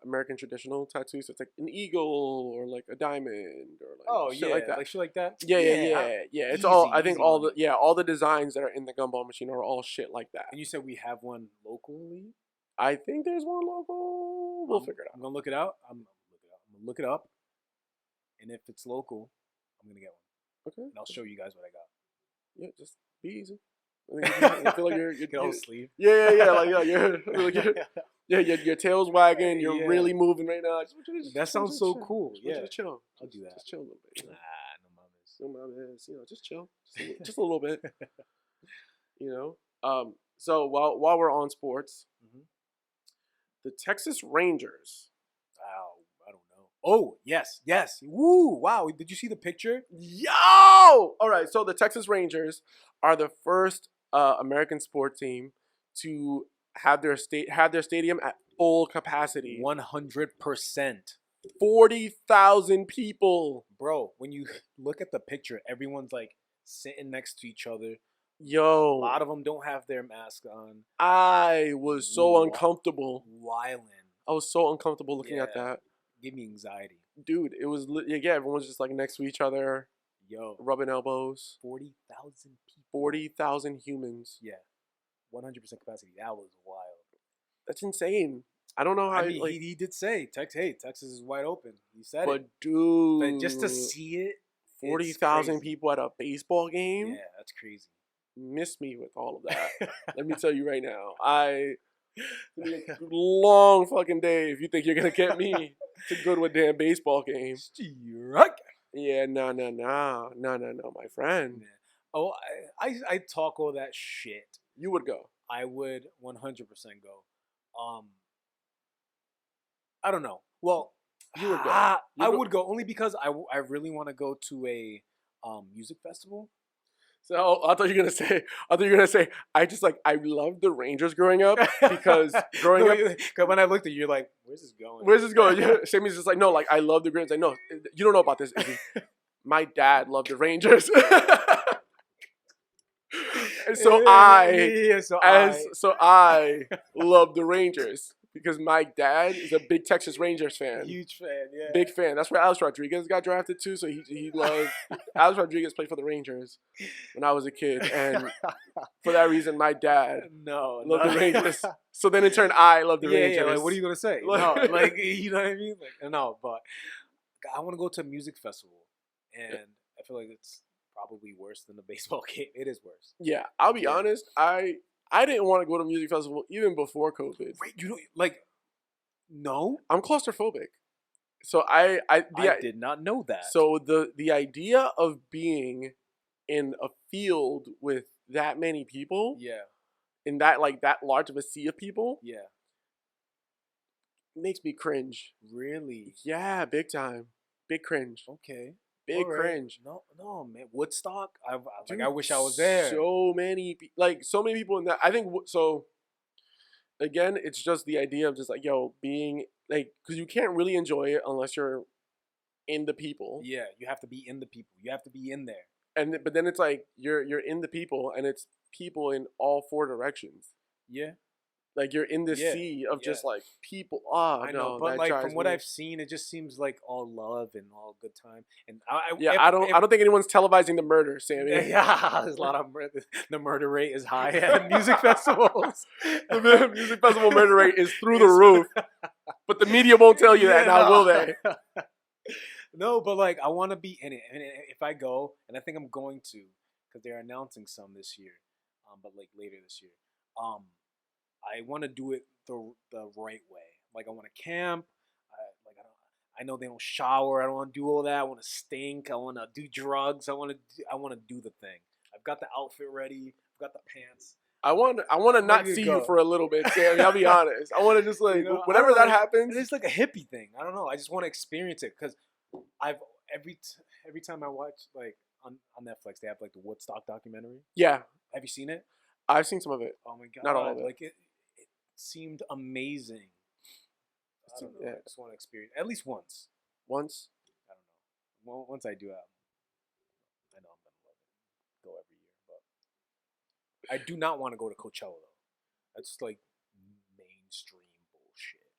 American traditional tattoos. So it's like an eagle or like a diamond or like shit like that. Like shit like that. Yeah. It's Easy, all. I think easy all money. all the designs that are in the gumball machine are all shit like that. And you said we have one locally. I think there's one local. We'll figure it out. I'm gonna look it out. I'm gonna look it up. And if it's local, I'm gonna get one. Okay. And I'll show you guys what I got. Yeah, just be easy. I feel like you're Get on sleeve. Yeah. Like your tail's wagging. You're really moving right now. That sounds so chill. cool. Yeah, just chill. I'll do that. Just chill a little bit. No mames. No mames. Just chill. Just a little bit. So while we're on sports, the Texas Rangers. Wow, I don't know. Oh, yes. Woo, wow. Did you see the picture? Yo! All right, so the Texas Rangers are the first American sports team to have their stadium at full capacity. 100%. 40,000 people. Bro, when you look at the picture, everyone's like sitting next to each other. Yo. A lot of them don't have their mask on. I was so uncomfortable. Wildin'. I was so uncomfortable looking at that. Give me anxiety. Dude, it was, everyone's just like next to each other. Yo. Rubbing elbows. 40,000 people. 40,000 humans. Yeah. 100% capacity. That was wild. That's insane. I don't know how. I mean, he did say, Texas is wide open. He said it. But dude. But just to see it. 40,000 people at a baseball game? Yeah, that's crazy. Miss me with all of that. Let me tell you right now. It's gonna be a long fucking day if you think you're going to get me to go to a damn baseball game. Yeah, no, my friend. Yeah. Oh, I talk all that shit. You would go. I would 100% go. I don't know. Well, you would go. I would go only because I really want to go to a music festival. So I thought you were gonna say I loved the Rangers growing up because growing up. When I looked at you, you're like, where's this going? Where's this going? Yeah, Sammy's just like, no, like I love the Rangers. Like, no, you don't know about this, Izzy. My dad loved the Rangers. And so I love the Rangers because my dad is a big Texas Rangers fan. Huge fan, yeah. Big fan. That's where Alex Rodriguez got drafted too. So he loved Alex Rodriguez played for the Rangers when I was a kid, and for that reason, my dad loved the Rangers. So then in turn, I love the Rangers. Yeah, like what are you gonna say? No, like you know what I mean? Like no, but I want to go to a music festival, and I feel like it's probably worse than the baseball game. It is worse. Yeah, I'll be honest. I didn't want to go to a music festival even before COVID. Wait, you know, like, no? I'm claustrophobic. So I did not know that. So the idea of being in a field with that many people, in that large of a sea of people, makes me cringe. Really? Yeah, big time. Big cringe. Okay. Big cringe. No, man. Woodstock. I wish I was there. So many people in that. I think so. Again, it's just the idea of just like being like, because you can't really enjoy it unless you're in the people. Yeah, you have to be in the people. You have to be in there. But then it's like you're in the people, and it's people in all four directions. Yeah. Like you're in this sea of just like people. I know, but like from what I've seen, it just seems like all love and all good time. And I don't think anyone's televising the murder, Sammy. Yeah, there's a lot of murder. The murder rate is high at music festivals. The music festival murder rate is through the roof, but the media won't tell you that now, will they? No, but like I want to be in it, and if I go, and I think I'm going to, because they're announcing some this year, but like later this year, I want to do it the right way. Like I want to camp. I know they don't shower. I don't want to do all that. I want to stink. I want to do drugs. I want to do the thing. I've got the outfit ready. I've got the pants. I want to not ready to see go. you for a little bit, Sammy. I'll be honest. I want to just like, You know, whenever that happens. It's like a hippie thing. I don't know. I just want to experience it because I've every time I watch like on Netflix, they have like the Woodstock documentary. Yeah. Have you seen it? I've seen some of it. Oh my god! Not all of it. Like it seemed amazing. I don't know. Yeah. I just want to experience at least once. Once. I don't know. Well, once I do, I know I'm gonna love it. Go every year, but I do not want to go to Coachella though. That's like mainstream bullshit.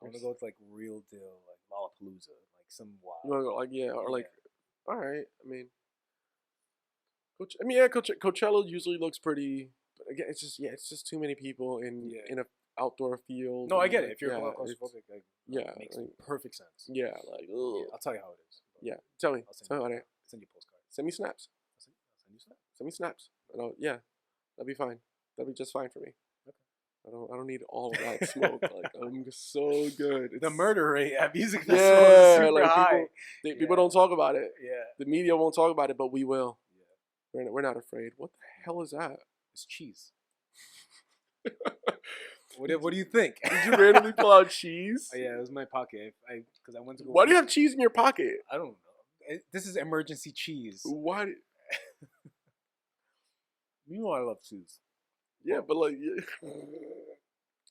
I want to go to like real deal, like Lollapalooza, like some wild. You want to go like or like, all right. I mean, Coachella usually looks pretty. But again, it's just too many people in a outdoor field. No, I get it. Like, If you're claustrophobic, like, it makes perfect sense. Yeah, like ugh. I'll tell you how it is. Yeah, tell me. I'll Tell me about it. send you a postcard. Send me snaps. I'll send you snaps. Send me snaps. Yeah, that'd be fine. That'd be just fine for me. Okay. I don't need all of that smoke. Like I'm just so good. The murder rate at music festivals is super like high. People don't talk about it. Yeah. The media won't talk about it, but we will. Yeah. We're not afraid. What the hell is that? It's cheese. What do you think? Did you randomly pull out cheese? Oh, yeah, it was in my pocket. Because I went to go. Why do you have cheese in your pocket? I don't know. This is emergency cheese. Why? You know I love cheese. Yeah, but like,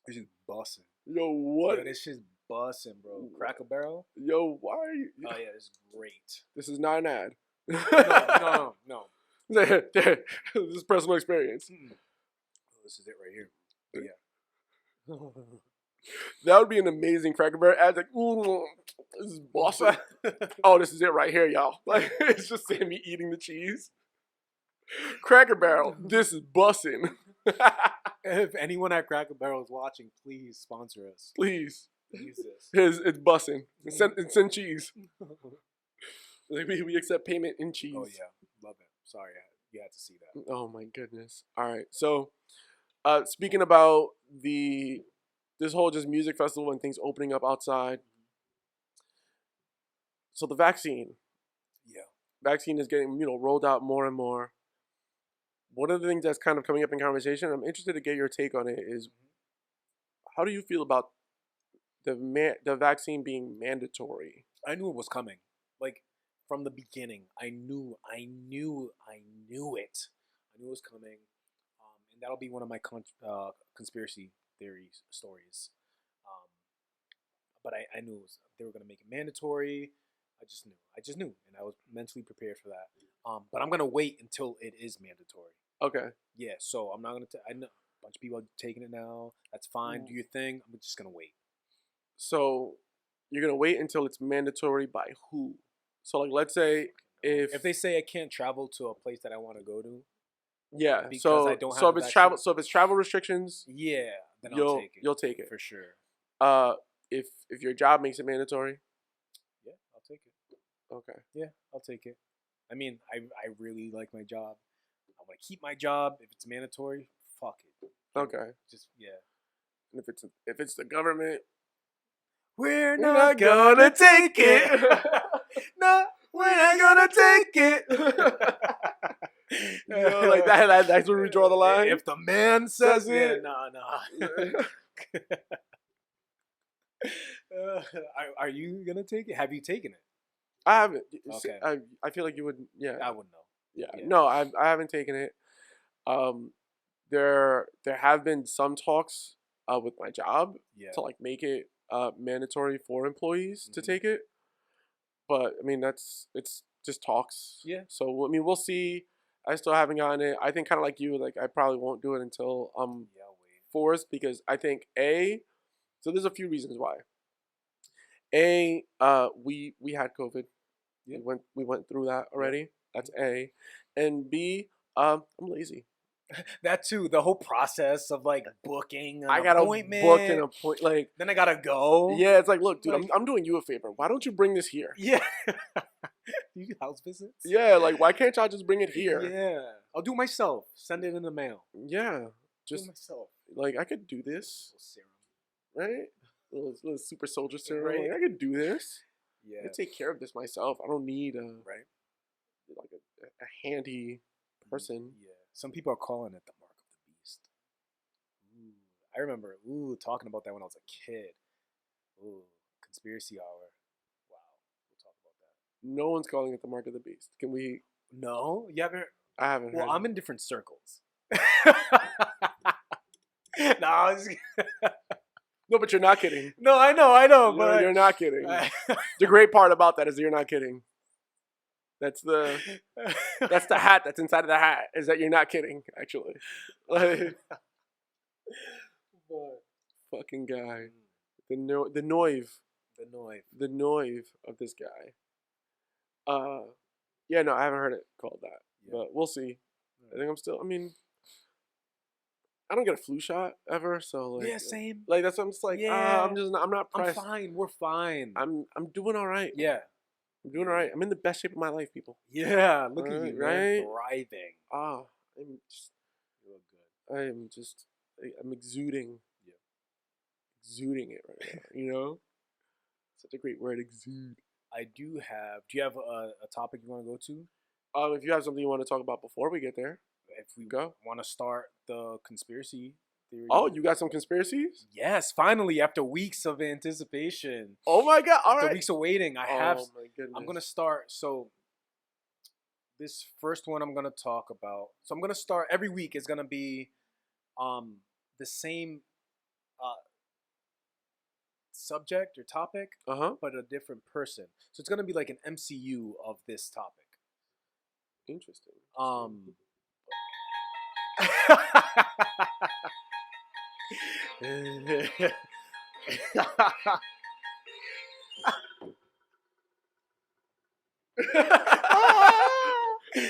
It's just busting. Yo, what? Yo, this shit's busting, bro. Cracker Barrel. Yo, why are you? Oh yeah, it's great. This is not an ad. No. This is personal experience. Oh, this is it right here. Yeah. That would be an amazing Cracker Barrel ad. Like, ooh, this is awesome. Oh, this is it right here, y'all. Like, it's just Sammy eating the cheese. Cracker Barrel, this is bussin'. If anyone at Cracker Barrel is watching, please sponsor us. Please. Use this. It's bussin'. Send cheese. Like, we accept payment in cheese. Oh yeah, love it. Sorry, you had to see that. Oh my goodness. All right. So, speaking about this whole just music festival and things opening up outside. So the vaccine. Yeah. Vaccine is getting, rolled out more and more. One of the things that's kind of coming up in conversation, I'm interested to get your take on it, is how do you feel about the vaccine being mandatory? I knew it was coming. Like from the beginning, I knew it. I knew it was coming, and that'll be one of my conspiracy theories stories. But I knew they were gonna make it mandatory. I just knew, and I was mentally prepared for that. But I'm gonna wait until it is mandatory. Okay. Yeah, so I'm not gonna. I know a bunch of people are taking it now. That's fine. Do your thing. I'm just gonna wait. So you're gonna wait until it's mandatory by who? So like, let's say if they say I can't travel to a place that I want to go to. Yeah. Because So I don't so have if it's the travel, so if it's travel restrictions, yeah, then I'll take it. You'll take it for sure. If your job makes it mandatory. Yeah, I'll take it. Okay. Yeah, I'll take it. I mean, I really like my job. I want to keep my job. If it's mandatory, fuck it. Okay. Just yeah. And if it's the government, we're not gonna take it. No, we're not gonna take it. Like that's where we draw the line. If the man says it, nah. Are you gonna take it? Have you taken it? I haven't. Okay. I feel like you would. Yeah. I wouldn't know. Yeah. Yeah. No, I haven't taken it. There have been some talks with my job to like make it mandatory for employees to take it, but I mean it's just talks. Yeah. So I mean we'll see. I still haven't gotten it. I think kind of like you, like I probably won't do it until forced, because I think so there's a few reasons why. We had COVID. Yeah. We went through that already. That's A. And B, I'm lazy. That too. The whole process of like booking an I gotta appointment. book an appointment. Like then I gotta go. Yeah, it's like, look, dude, I'm doing you a favor. Why don't you bring this here? Yeah. You do house visits? Yeah, like why can't y'all just bring it here? Yeah. I'll do it myself. Send it in the mail. Yeah. Just do it myself. like I could do this. Serum. Right? little super soldier serum. Right. Like, I could do this. Yeah. I take care of this myself. I don't need Right. like a handy person. Yeah. Some people are calling it the mark of the beast. Ooh. I remember talking about that when I was a kid. Ooh, conspiracy hour. Wow. We'll talk about that. No one's calling it the mark of the beast. Can we? No? You haven't? I haven't. Well, heard I'm it. in different circles. No, I was... No, but you're not kidding. No, I know, but You're not kidding. The great part about that is you're not kidding. That's the hat that's inside of the hat, is that you're not kidding, actually. Like, fucking guy. The noive of this guy. Yeah, no, I haven't heard it called that. Yeah. But we'll see. I think I don't get a flu shot ever, so like, yeah, same. like that's what I'm just like, Yeah. I'm not pressed. I'm fine. We're fine. I'm doing all right. Yeah. I'm doing all right. I'm in the best shape of my life, people. Yeah. Look at you, right? man. Thriving. I'm just, You look good. I'm exuding. Yeah. Exuding it right now, you know? Such a great word, exude. Do you have a topic you want to go to? If you have something you want to talk about before we get there, If we go. want to start the conspiracy theory. Oh, you got some conspiracies? Yes, finally, after weeks of anticipation. Oh my God! All After right. weeks of waiting, My goodness. I'm gonna start. So this first one I'm gonna talk about. So I'm gonna start every week. Is gonna be the same subject or topic, but a different person. So it's gonna be like an MCU of this topic. Interesting.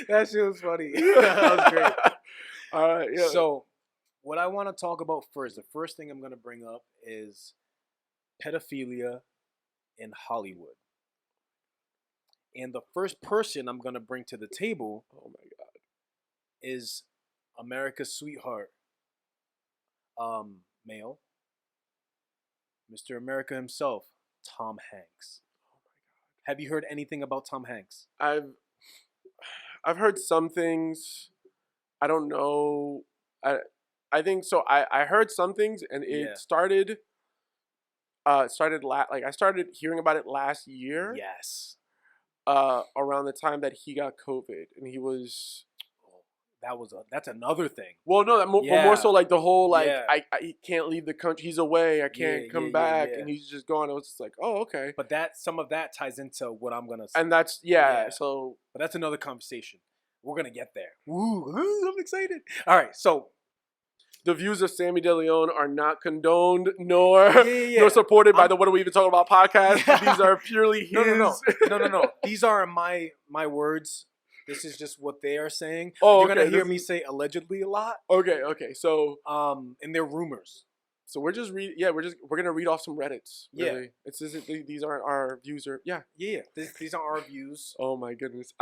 That shit was funny. That was great. All right. Yeah. So, what I want to talk about first, the first thing I'm going to bring up is pedophilia in Hollywood. And the first person I'm going to bring to the table, oh my God, is America's sweetheart, male, Mr. America himself, Tom Hanks. Oh my God. Have you heard anything about Tom Hanks? I've heard some things. I don't know. I think so. I heard some things, and it started. I started hearing about it last year. Yes. Around the time that he got COVID, and he was. That's another thing. Well, no, but more so like the whole I can't leave the country. He's away. I can't come back, and he's just gone. I was just like, oh, okay. But some of that ties into what I'm gonna say. And that's so. But that's another conversation. We're gonna get there. Ooh, I'm excited. All right, so the views of Sammy DeLeon are not condoned nor supported by the What Are We Even Talking About podcast. These are purely his. No. These are my words. This is just what they are saying. Oh, you're gonna hear me say allegedly a lot. Okay. So, and they're rumors. So we're gonna read off some Reddits. Really. Yeah. These aren't our views or These are our views. Oh my goodness.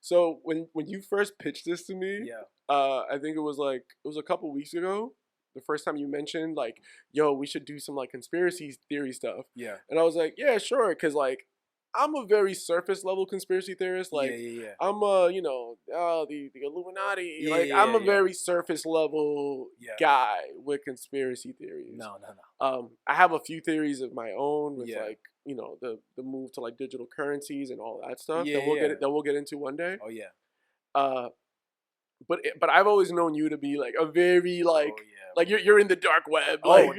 So when you first pitched this to me, I think it was a couple weeks ago. The first time you mentioned like, yo, we should do some like conspiracy theory stuff. Yeah. And I was like, yeah, sure, because like I'm a very surface level conspiracy theorist. Like I'm the Illuminati. I'm a very surface level guy with conspiracy theories. No. I have a few theories of my own with like, the move to like digital currencies and all that stuff that we'll get into one day. Oh yeah. But I've always known you to be like a very like you're in the dark web. Woo!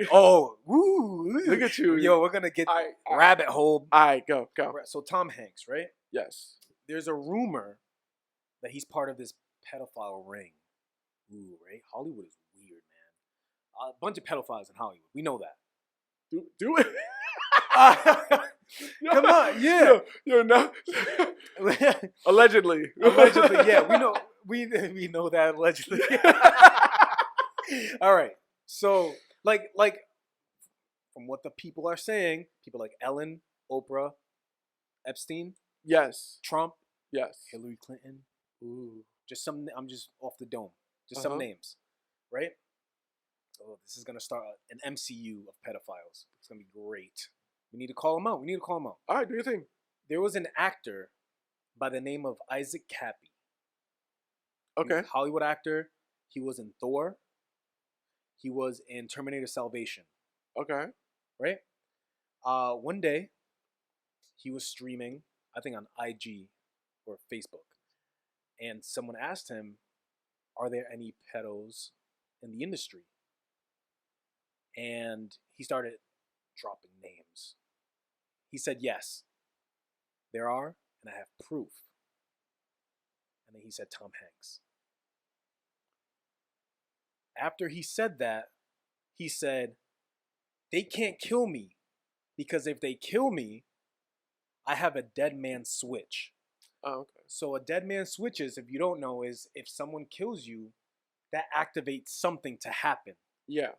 Look at you. Yo, we're gonna get rabbit hole. All right, go. So Tom Hanks, right? Yes. There's a rumor that he's part of this pedophile ring. Ooh, right? Hollywood is weird, man. A bunch of pedophiles in Hollywood. We know that. Do it. Come on, yeah. You're not. Allegedly, yeah. We know that allegedly. All right. So, like, from what the people are saying, people like Ellen, Oprah, Epstein, yes, Trump, yes, Hillary Clinton. Ooh, I'm just off the dome. Just some names, right? Oh, this is gonna start an MCU of pedophiles. It's gonna be great. We need to call him out. All right, do your thing. There was an actor by the name of Isaac Cappy. Okay. He's a Hollywood actor. He was in Thor. He was in Terminator Salvation. Okay. Right? One day, he was streaming, I think on IG or Facebook, and someone asked him, "Are there any pedos in the industry?" And he started dropping names. He said, "Yes, there are, and I have proof." And then he said Tom Hanks. After he said that, he said, "They can't kill me because if they kill me, I have a dead man switch." Oh, okay. So a dead man switch is, if you don't know, is if someone kills you, that activates something to happen. Yeah.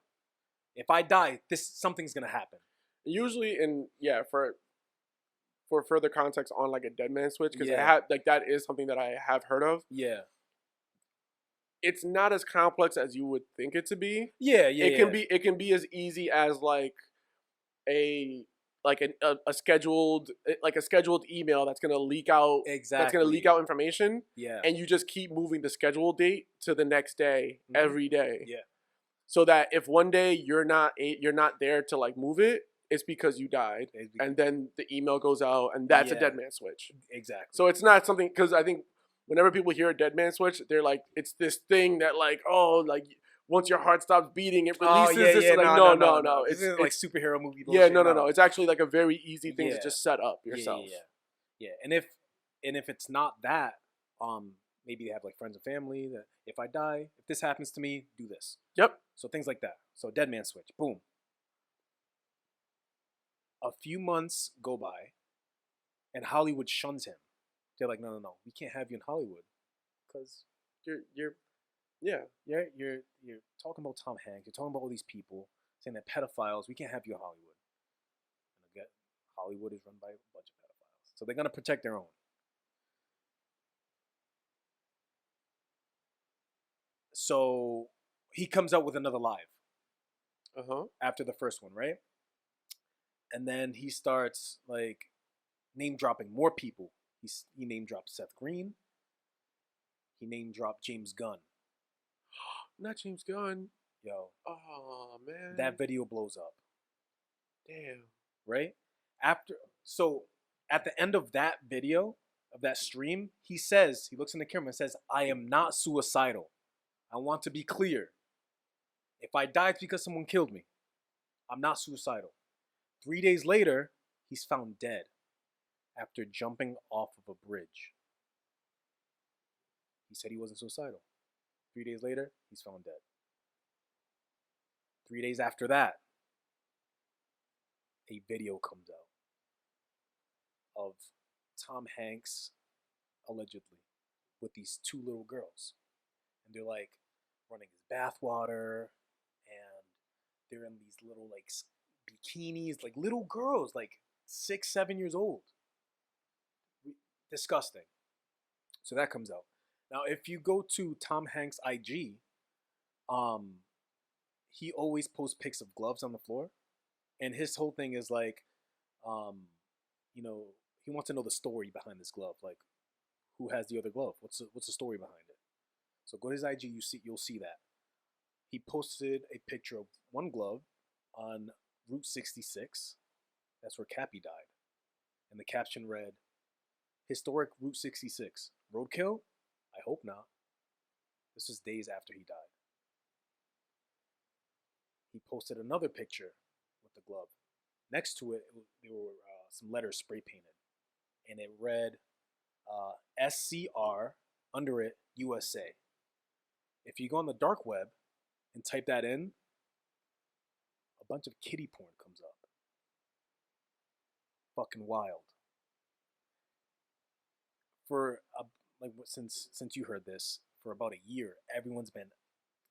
If I die, something's gonna happen. Usually, for further context on like a dead man switch, because Yeah. that is something that I have heard of. Yeah. It's not as complex as you would think it to be. Yeah. It can be as easy as like a scheduled email that's gonna leak out. Exactly. That's gonna leak out information. Yeah. And you just keep moving the schedule date to the next day every day. Yeah. So that if one day you're not there to like move it, it's because you died, and then the email goes out, and that's a dead man switch. Exactly. So it's not something, because I think whenever people hear a dead man switch, they're like, it's this thing that like, oh, like once your heart stops beating, it releases this. Yeah, Like, no. It's like superhero movie bullshit. Yeah, bullshit. no. It's actually like a very easy thing to just set up yourself. Yeah. And if it's not that, maybe they have like friends and family that if I die, if this happens to me, do this. Yep. So things like that. So dead man switch. Boom. A few months go by, and Hollywood shuns him. They're like, no, we can't have you in Hollywood, because you're talking about Tom Hanks. You're talking about all these people saying that pedophiles. We can't have you in Hollywood. And again, Hollywood is run by a bunch of pedophiles, so they're gonna protect their own. So he comes out with another live. After the first one, right? And then he starts like name dropping more people. He name dropped Seth Green. He name dropped James Gunn. Not James Gunn. Yo. Oh man. That video blows up. Damn. Right? So at the end of that video, of that stream, he looks in the camera and says, "I am not suicidal. I want to be clear. If I die, it's because someone killed me. I'm not suicidal." 3 days later, he's found dead after jumping off of a bridge. He said he wasn't suicidal. 3 days later, he's found dead. 3 days after that, a video comes out of Tom Hanks, allegedly, with these two little girls. And they're like running his bathwater, and they're in these little like bikinis, like little girls, like 6, 7 years old. Disgusting. So that comes out. Now, if you go to Tom Hanks' IG, he always posts pics of gloves on the floor, and his whole thing is like, he wants to know the story behind this glove, like who has the other glove, what's the story behind it. So go to his IG, you'll see that. He posted a picture of one glove on Route 66. That's where Cappy died. And the caption read, "Historic Route 66. Roadkill? I hope not." This was days after he died. He posted another picture with the glove. Next to it, there were some letters spray painted. And it read, SCR, under it, USA. If you go on the dark web and type that in, a bunch of kiddie porn comes up. Fucking wild. Since you heard this, for about a year, everyone's been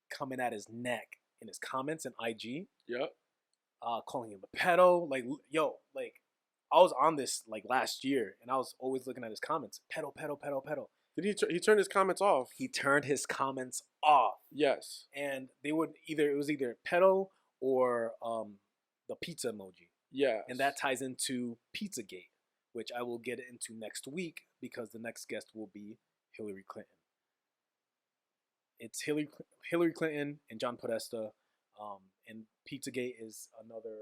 coming at his neck in his comments and IG. Yep. Calling him a pedo. Like, yo, like, I was on this like last year, and I was always looking at his comments. Pedo. Did he turned his comments off? He turned his comments off. Yes. And it was either pedo or the pizza emoji. Yeah. And that ties into Pizzagate, which I will get into next week because the next guest will be Hillary Clinton. It's Hillary Clinton and John Podesta, and Pizzagate is another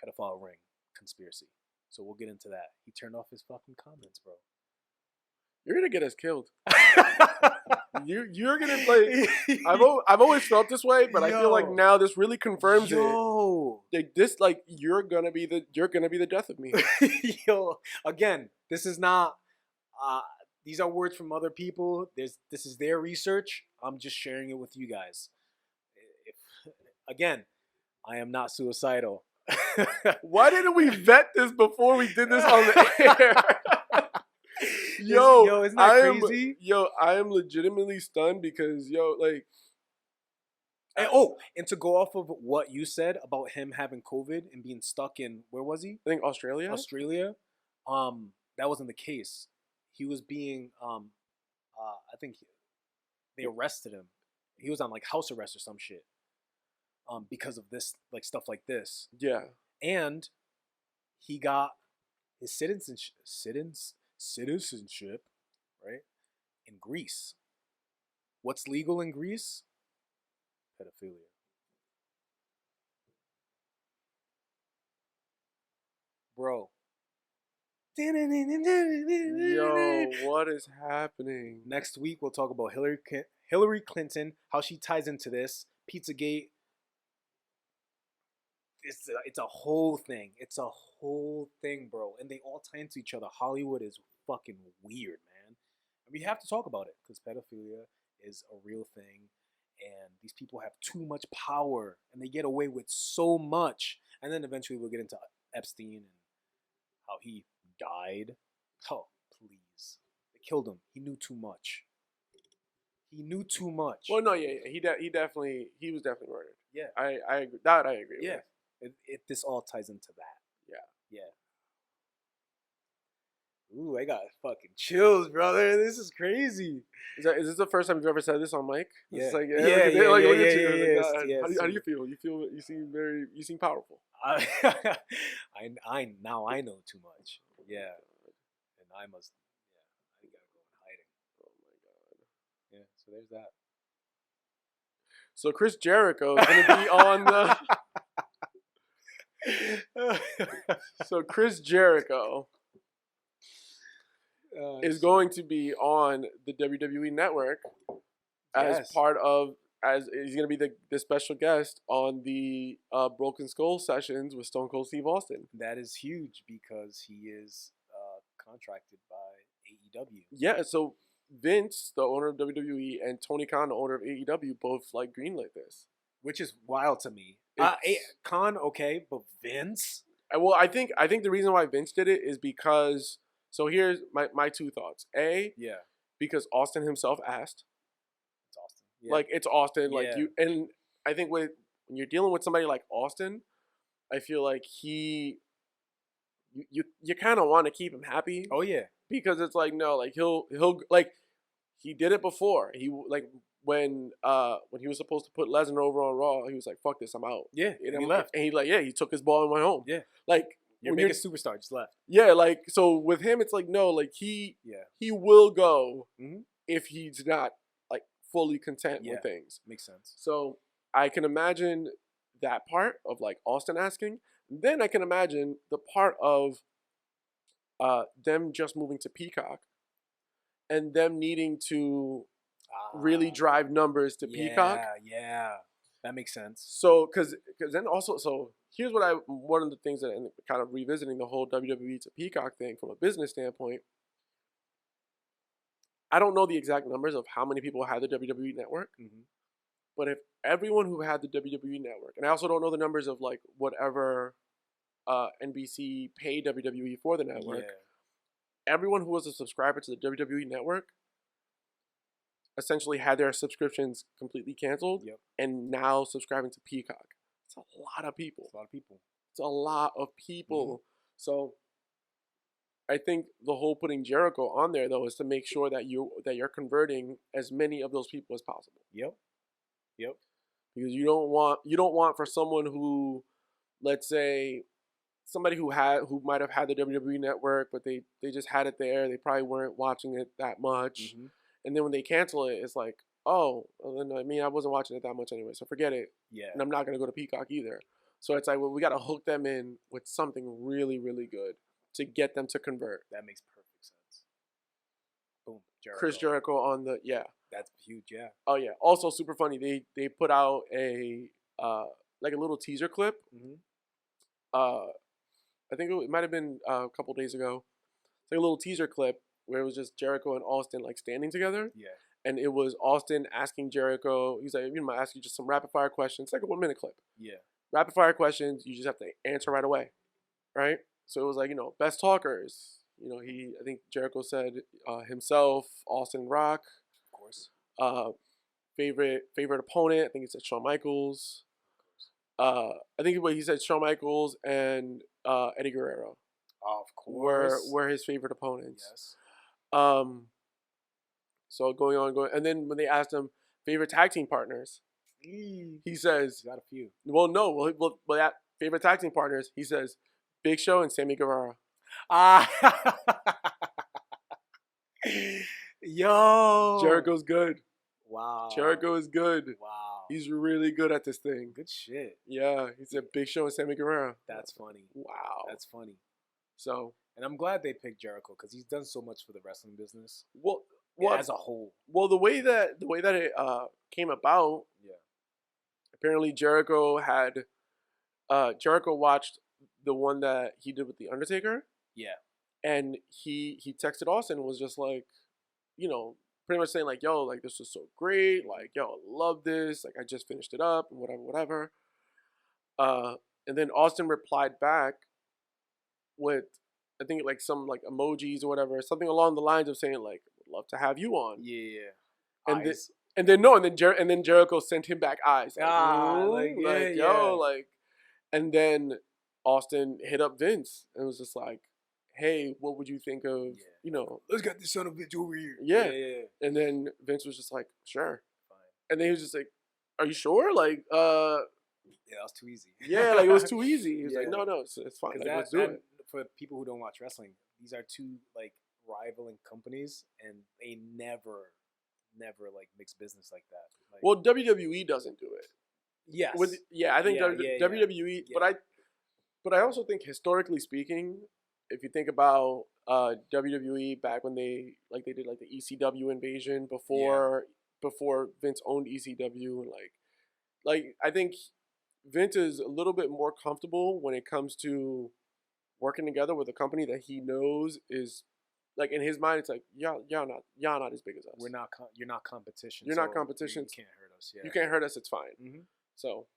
pedophile ring conspiracy. So we'll get into that. He turned off his fucking comments, bro. You're gonna get us killed. You're gonna like. I've always felt this way, but I feel like now this really confirms it. Like this, like you're gonna be the death of me. Yo, again, this is not. These are words from other people. This is their research. I'm just sharing it with you guys. Again, I am not suicidal. Why didn't we vet this before we did this on the air? Yo, isn't that crazy? I am legitimately stunned because like. And to go off of what you said about him having COVID and being stuck in, where was he? I think Australia. That wasn't the case. He was being, I think they arrested him. He was on like house arrest or some shit. Because of this, like stuff like this. Yeah. And he got his citizenship, right? In Greece. What's legal in Greece? Pedophilia. Bro. Yo, what is happening? Next week we'll talk about Hillary Clinton, how she ties into this, Pizzagate. It's a whole thing. It's a whole thing, bro. And they all tie into each other. Hollywood is fucking weird, man. And we have to talk about it because pedophilia is a real thing. And these people have too much power. And they get away with so much. And then eventually we'll get into Epstein and how he died. Oh, please. They killed him. He knew too much. He knew too much. Well, no, yeah. He was definitely murdered. Yeah. I agree. That I agree with. This all ties into that. Yeah. Ooh, I got fucking chills, brother. This is crazy. Is this the first time you've ever said this on mic? Yeah. It's like, Yes. How do you feel? You seem powerful. I now I know too much. Yeah. And I gotta go in hiding. Oh my god. Yeah, so there's that. So Chris Jericho is gonna be on the So Chris Jericho is going to be on the WWE Network as part of he's going to be the special guest on the Broken Skull sessions with Stone Cold Steve Austin. That is huge because he is contracted by AEW. Yeah, so Vince, the owner of WWE, and Tony Khan, the owner of AEW, both like greenlit this, which is wild to me. Khan, okay, but Vince? Well, I think the reason why Vince did it is because. So here's my two thoughts. Because Austin himself asked. It's Austin. Yeah. Like it's Austin. Like you, and I think when you're dealing with somebody like Austin, I feel like you kind of want to keep him happy. Oh yeah. Because it's like no, like he'll like he did it before. He like when he was supposed to put Lesnar over on Raw, he was like, "Fuck this, I'm out." Yeah, and he left. And he took his ball and went home. Yeah, like your biggest superstar just left. Yeah, like so with him, it's like no, like he will go if he's not like fully content with things. Makes sense. So I can imagine that part of like Austin asking. Then I can imagine the part of them just moving to Peacock and them needing to really drive numbers to Peacock. Yeah, that makes sense. So, because then also, so here's one of the things that, and kind of revisiting the whole WWE to Peacock thing from a business standpoint, I don't know the exact numbers of how many people had the WWE network, but if everyone who had the WWE network, and I also don't know the numbers of like whatever NBC paid WWE for the network, everyone who was a subscriber to the WWE network essentially had their subscriptions completely canceled and now subscribing to Peacock. It's a lot of people. It's a lot of people. It's a lot of people. So I think the whole putting Jericho on there though is to make sure that you're converting as many of those people as possible. Yep. Because you don't want for someone who, let's say, somebody who might have had the WWE network, but they just had it there. They probably weren't watching it that much, and then when they cancel it, it's like, oh, well, then I mean I wasn't watching it that much anyway, so forget it. Yeah. And I'm not gonna go to Peacock either. So it's like, well, we got to hook them in with something really, really good to get them to convert. That makes perfect sense. Boom. Chris Jericho on the That's huge. Yeah. Oh yeah. Also super funny. They put out a like a little teaser clip. I think it might have been a couple days ago. It's like a little teaser clip where it was just Jericho and Austin like standing together. Yeah. And it was Austin asking Jericho. He's like, I'm gonna ask you just some rapid fire questions. It's like a 1 minute clip. Yeah. Rapid fire questions. You just have to answer right away, right? So it was like, best talkers. I think Jericho said himself, Austin, Rock. Of course. Favorite opponent. I think he said Shawn Michaels. I think what he said, Shawn Michaels and Eddie Guerrero. Of course. Were his favorite opponents. Yes. So going on, and then when they asked him favorite tag team partners, he says, "Got a few." Well, no, well, that favorite tag team partners, he says, Big Show and Sammy Guevara. Yo, Jericho's good. Wow. Jericho is good. Wow. He's really good at this thing. Good shit. Yeah, he said Big Show and Sammy Guevara. That's funny. Wow. That's funny. So, and I'm glad they picked Jericho because he's done so much for the wrestling business. Well, as a whole. Well, the way that it came about. Yeah. Apparently, Jericho watched the one that he did with the Undertaker. Yeah. And he texted Austin and was just like, pretty much saying like, yo, like this was so great, like, yo, I love this, like I just finished it up and whatever. And then Austin replied back with, I think like some like emojis or whatever, something along the lines of saying like, would love to have you on. Yeah. And then Jericho sent him back eyes. And then Austin hit up Vince and was just like, hey, what would you think of, let's get this son of a bitch over here. Yeah. And then Vince was just like, sure. Fine. And then he was just like, are you sure? Like, yeah, that was too easy. Yeah, like it was too easy. He was like, no, it's fine. Like, let's do it. For people who don't watch wrestling, these are two like rivaling companies, and they never like mix business like that. Like, well, WWE doesn't do it. Yes. I think WWE, but I also think historically speaking, if you think about WWE back when they did like the ECW invasion before Vince owned ECW, and like I think Vince is a little bit more comfortable when it comes to working together with a company that he knows is like, in his mind, it's like y'all not as big as us. You're not competition. You're not competition. You can't hurt us. Yeah. You can't hurt us. It's fine. Mm-hmm. So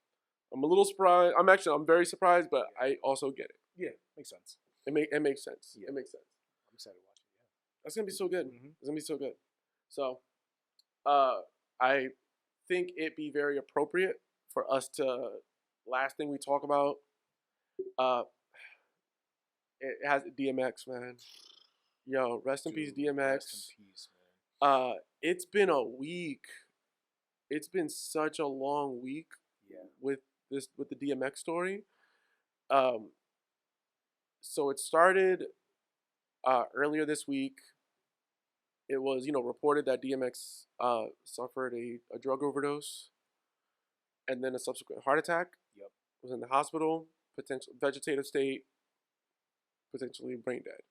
I'm a little surprised. I'm very surprised, but I also get it. Yeah, makes sense. It makes sense. Yeah. It makes sense. I'm excited to watch it. Yeah, that's gonna be so good. Mm-hmm. It's gonna be so good. So, I think it'd be very appropriate for us to last thing we talk about. It has DMX, man. Yo, rest in peace, DMX. Rest in peace, man. It's been a week. It's been such a long week. Yeah. With the DMX story. So it started earlier this week. It was, reported that DMX suffered a drug overdose and then a subsequent heart attack. Yep. Was in the hospital, potential vegetative state, potentially brain dead.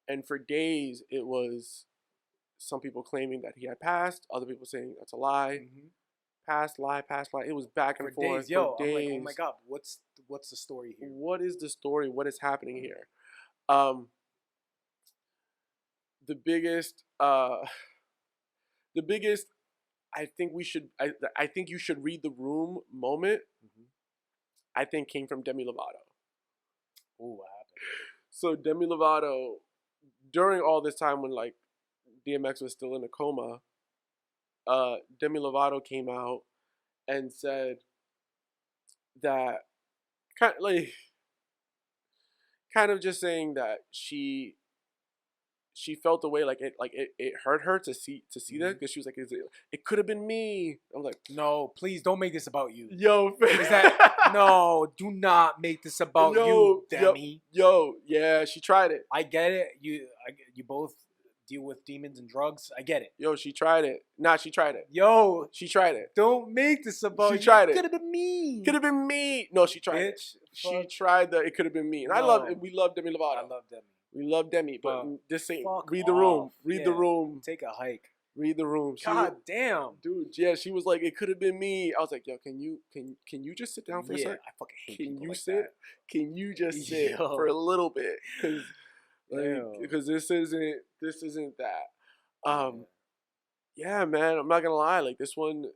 And for days, it was some people claiming that he had passed, other people saying that's a lie. Mm-hmm. Past lie. It was back and forth. Days. Yo, for days. I'm like, oh my god, what's the story here? What is the story? What is happening here? The biggest. I think you should read the room moment. Mm-hmm. I think came from Demi Lovato. Oh, what happened? So Demi Lovato, during all this time when like DMX was still in a coma, Demi Lovato came out and said that kind of like kind of just saying that she felt the way like it hurt her to see that, because she was like, it could have been me. I'm like, No, please don't make this about you. yo, Is that no? Do not make this about you, Demi. Yeah, she tried it. I get it. You both deal with demons and drugs. I get it. Yo, she tried it. Nah, she tried it. Yo, She tried it. don't make this about She you. tried it. Could have been me. Could have been me. No, she tried it. Bitch, She fuck. tried the. It could have been me, and No. we love Demi Lovato. I love Demi. We love Demi, but this ain't. Fuck Read the room. off. Read the Yeah. room. Take a hike. Read the room. God damn. Dude, yeah, she was like, it could have been me. I was like, yo, can you just sit down for a Yeah, sec? I fucking hate Can people you like sit? that. Can you just sit Yo. for a little bit? Damn. Because this isn't that. Yeah. Yeah, man, I'm not gonna lie. Like this one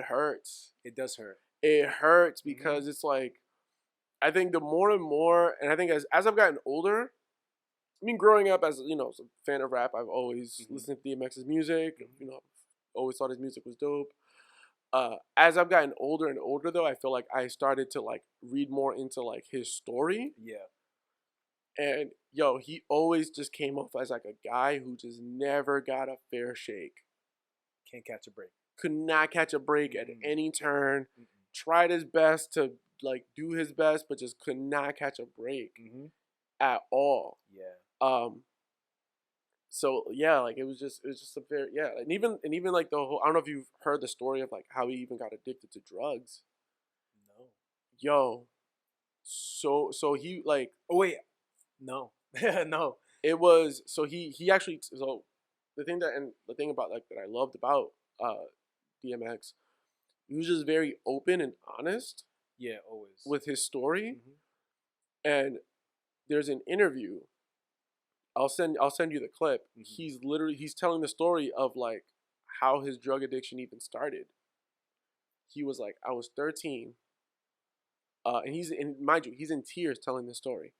hurts. It does hurt. It hurts because it's like, I think the more and more, and I think as I've gotten older, I mean, growing up as a fan of rap, I've always listened to DMX's music. Always thought his music was dope. As I've gotten older and older, though, I feel like I started to like read more into like his story. Yeah. And yo, he always just came off as like a guy who just never got a fair shake. Can't catch a break. Could not catch a break at any turn. Tried his best to like do his best, but just could not catch a break at all. Yeah. So yeah, like it was just a very and even like the whole, I don't know if you've heard the story of like how he even got addicted to drugs. No. Yo, so he like, Oh wait. No. No. it was, so he actually, so the thing about like that I loved about DMX, he was just very open and honest. Yeah, always. With his story. And there's an interview. I'll send you the clip. He's telling the story of like how his drug addiction even started. He was like, I was 13. And mind you, he's in tears telling this story.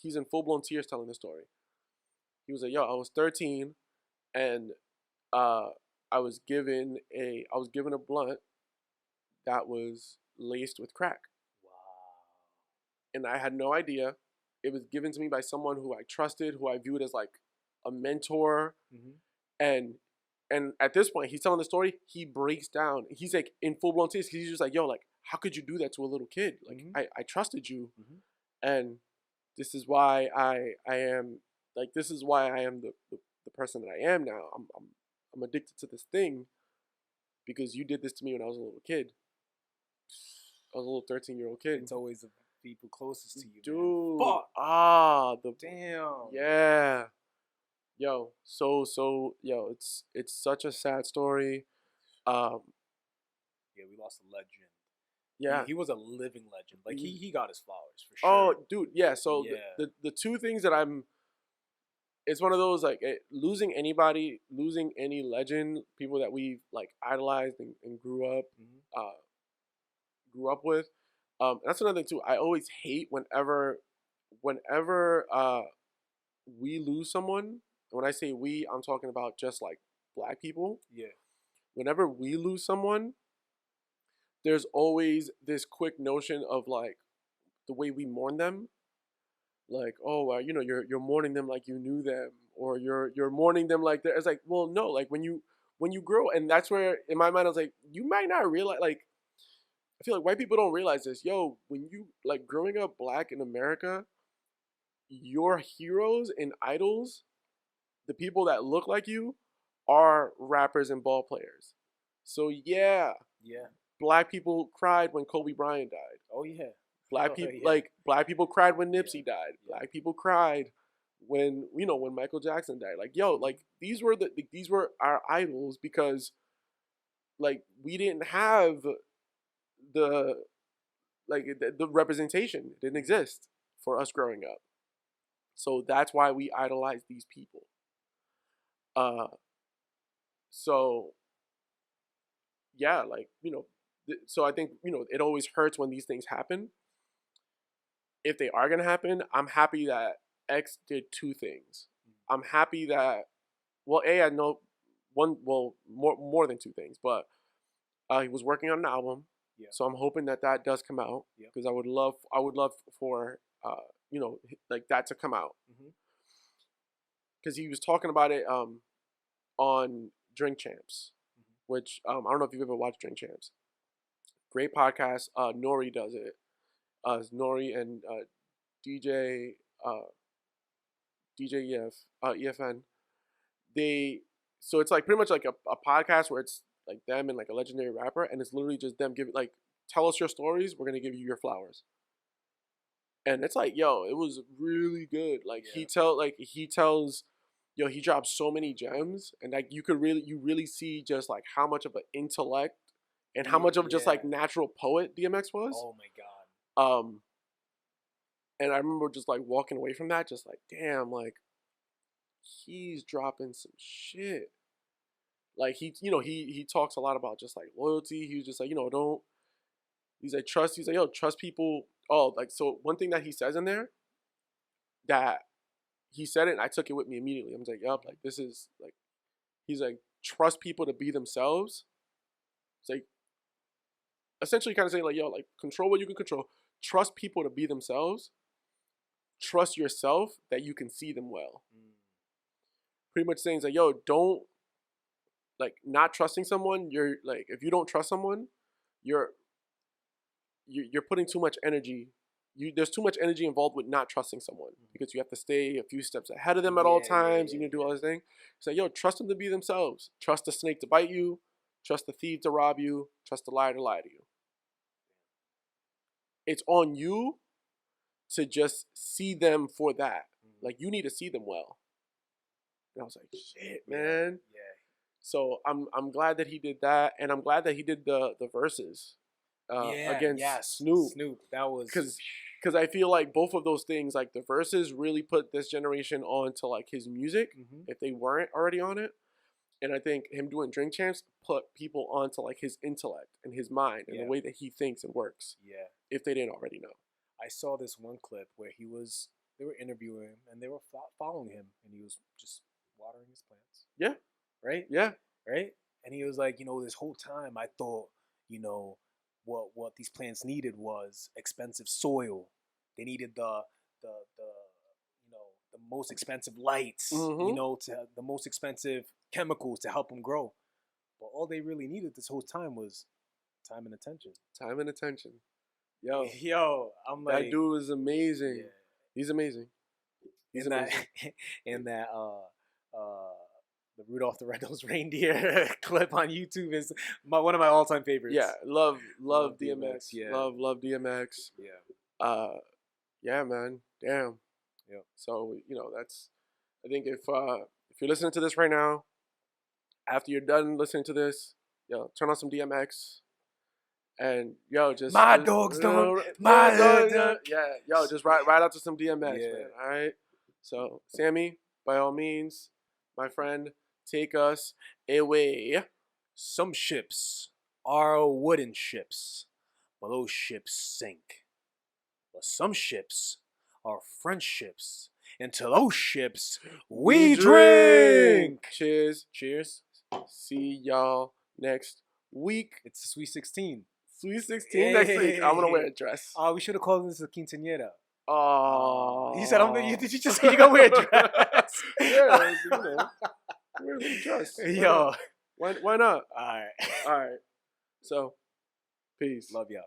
He's in full-blown tears telling the story. He was like, yo, I was 13 and I was given a blunt that was laced with crack. Wow. And I had no idea. It was given to me by someone who I trusted, who I viewed as like a mentor. And at this point, he's telling the story, he breaks down. He's like in full-blown tears. He's just like, yo, like, how could you do that to a little kid? Like, I trusted you. And this is why I am, like, this is why I am the person that I am now. I'm addicted to this thing because you did this to me when I was a little kid. I was a little 13-year-old kid. It's always the people closest to you, dude. Man. Fuck. Damn. Yeah. Yo, yo, it's such a sad story. Yeah, we lost a legend. Yeah. He was a living legend. Like he got his flowers for Oh, sure. dude, yeah. So the two things that it's one of those like losing anybody, losing any legend, people that we like idolized and grew up with. That's another thing too. I always hate whenever we lose someone. When I say we, I'm talking about just like black people. Yeah. Whenever we lose someone, there's always this quick notion of like the way we mourn them. Like, oh, you're mourning them like you knew them, or you're mourning them like that. It's like, well, no, like when you grow, and that's where in my mind I was like, you might not realize, like, I feel like white people don't realize this. Yo, when you like growing up black in America, your heroes and idols, the people that look like you, are rappers and ball players. So yeah, black people cried when Kobe Bryant died. Oh yeah. Black people cried when Nipsey died. Black people cried when when Michael Jackson died. Like, yo, like these were our idols because like we didn't have the representation. It didn't exist for us growing up. So that's why we idolize these people. So yeah, like, so I think, it always hurts when these things happen. If they are going to happen, I'm happy that X did two things. I'm happy that, well, I know more than two things, but he was working on an album. Yeah. So I'm hoping that does come out because I would love for like that to come out. Mhm. Because he was talking about it on Drink Champs, which I don't know if you've ever watched Drink Champs. Great podcast. Nori does it. Nori and DJ EFN. So it's like pretty much like a podcast where it's like them and like a legendary rapper, and it's literally just them giving like, tell us your stories, we're gonna give you your flowers. And it's like, yo, it was really good. Like he tells, yo, he drops so many gems, and like you really see just like how much of an intellect and how much of just like natural poet DMX was. Oh my God. And I remember just like walking away from that, just like, damn, like he's dropping some shit. Like he talks a lot about just like loyalty. He was just like, he's like trust. He's like, yo, trust people. Oh, like, so one thing that he says in there that he said it and I took it with me immediately. I'm like, yup, like this is like, he's like, trust people to be themselves. It's like essentially kind of saying like, yo, like control what you can control. Trust people to be themselves. Trust yourself that you can see them well. Pretty much saying like, yo, don't like not trusting someone. You're like, if you don't trust someone, you're putting too much energy. There's too much energy involved with not trusting someone because you have to stay a few steps ahead of them at all times. You need to do all this thing. So yo, trust them to be themselves. Trust the snake to bite you. Trust the thief to rob you. Trust the liar to lie to you. It's on you to just see them for that. Like you need to see them well. And I was like, shit, man. Yeah. So I'm glad that he did that, and I'm glad that he did the verses against Snoop. That was because I feel like both of those things, like the verses, really put this generation on to like his music if they weren't already on it, and I think him doing Drink Champs put people onto like his intellect and his mind and the way that he thinks and works. Yeah. If they didn't already know. I saw this one clip where they were interviewing him and they were following him and he was just watering his plants. Yeah. Right? Yeah. Right? And he was like, this whole time I thought, what these plants needed was expensive soil. They needed the most expensive lights, to the most expensive chemicals to help them grow. But all they really needed this whole time was time and attention. Time and attention. Yo, I'm like, that dude is amazing. Yeah. He's amazing. And that the Rudolph the Red-Nosed Reindeer clip on YouTube is one of my all-time favorites. Yeah, love DMX. Yeah. Love DMX. Yeah. Yeah, man. Damn. Yeah. So, that's, I think if you're listening to this right now, after you're done listening to this, turn on some DMX. And just my dogs don't. Yeah, just ride out to some DMX, man. All right. So Sammy, by all means, my friend, take us away. Some ships are wooden ships, but those ships sink. But some ships are friendships, and to those ships we drink. Cheers. Cheers. See y'all next week. It's the Sweet 16. Sweet 16 next week. I'm gonna wear a dress. Oh, we should have called this a quinceañera. Oh, you said did you just say you're gonna wear a dress? Yeah, wear a dress. Yo, why not? All right. So, peace. Love y'all.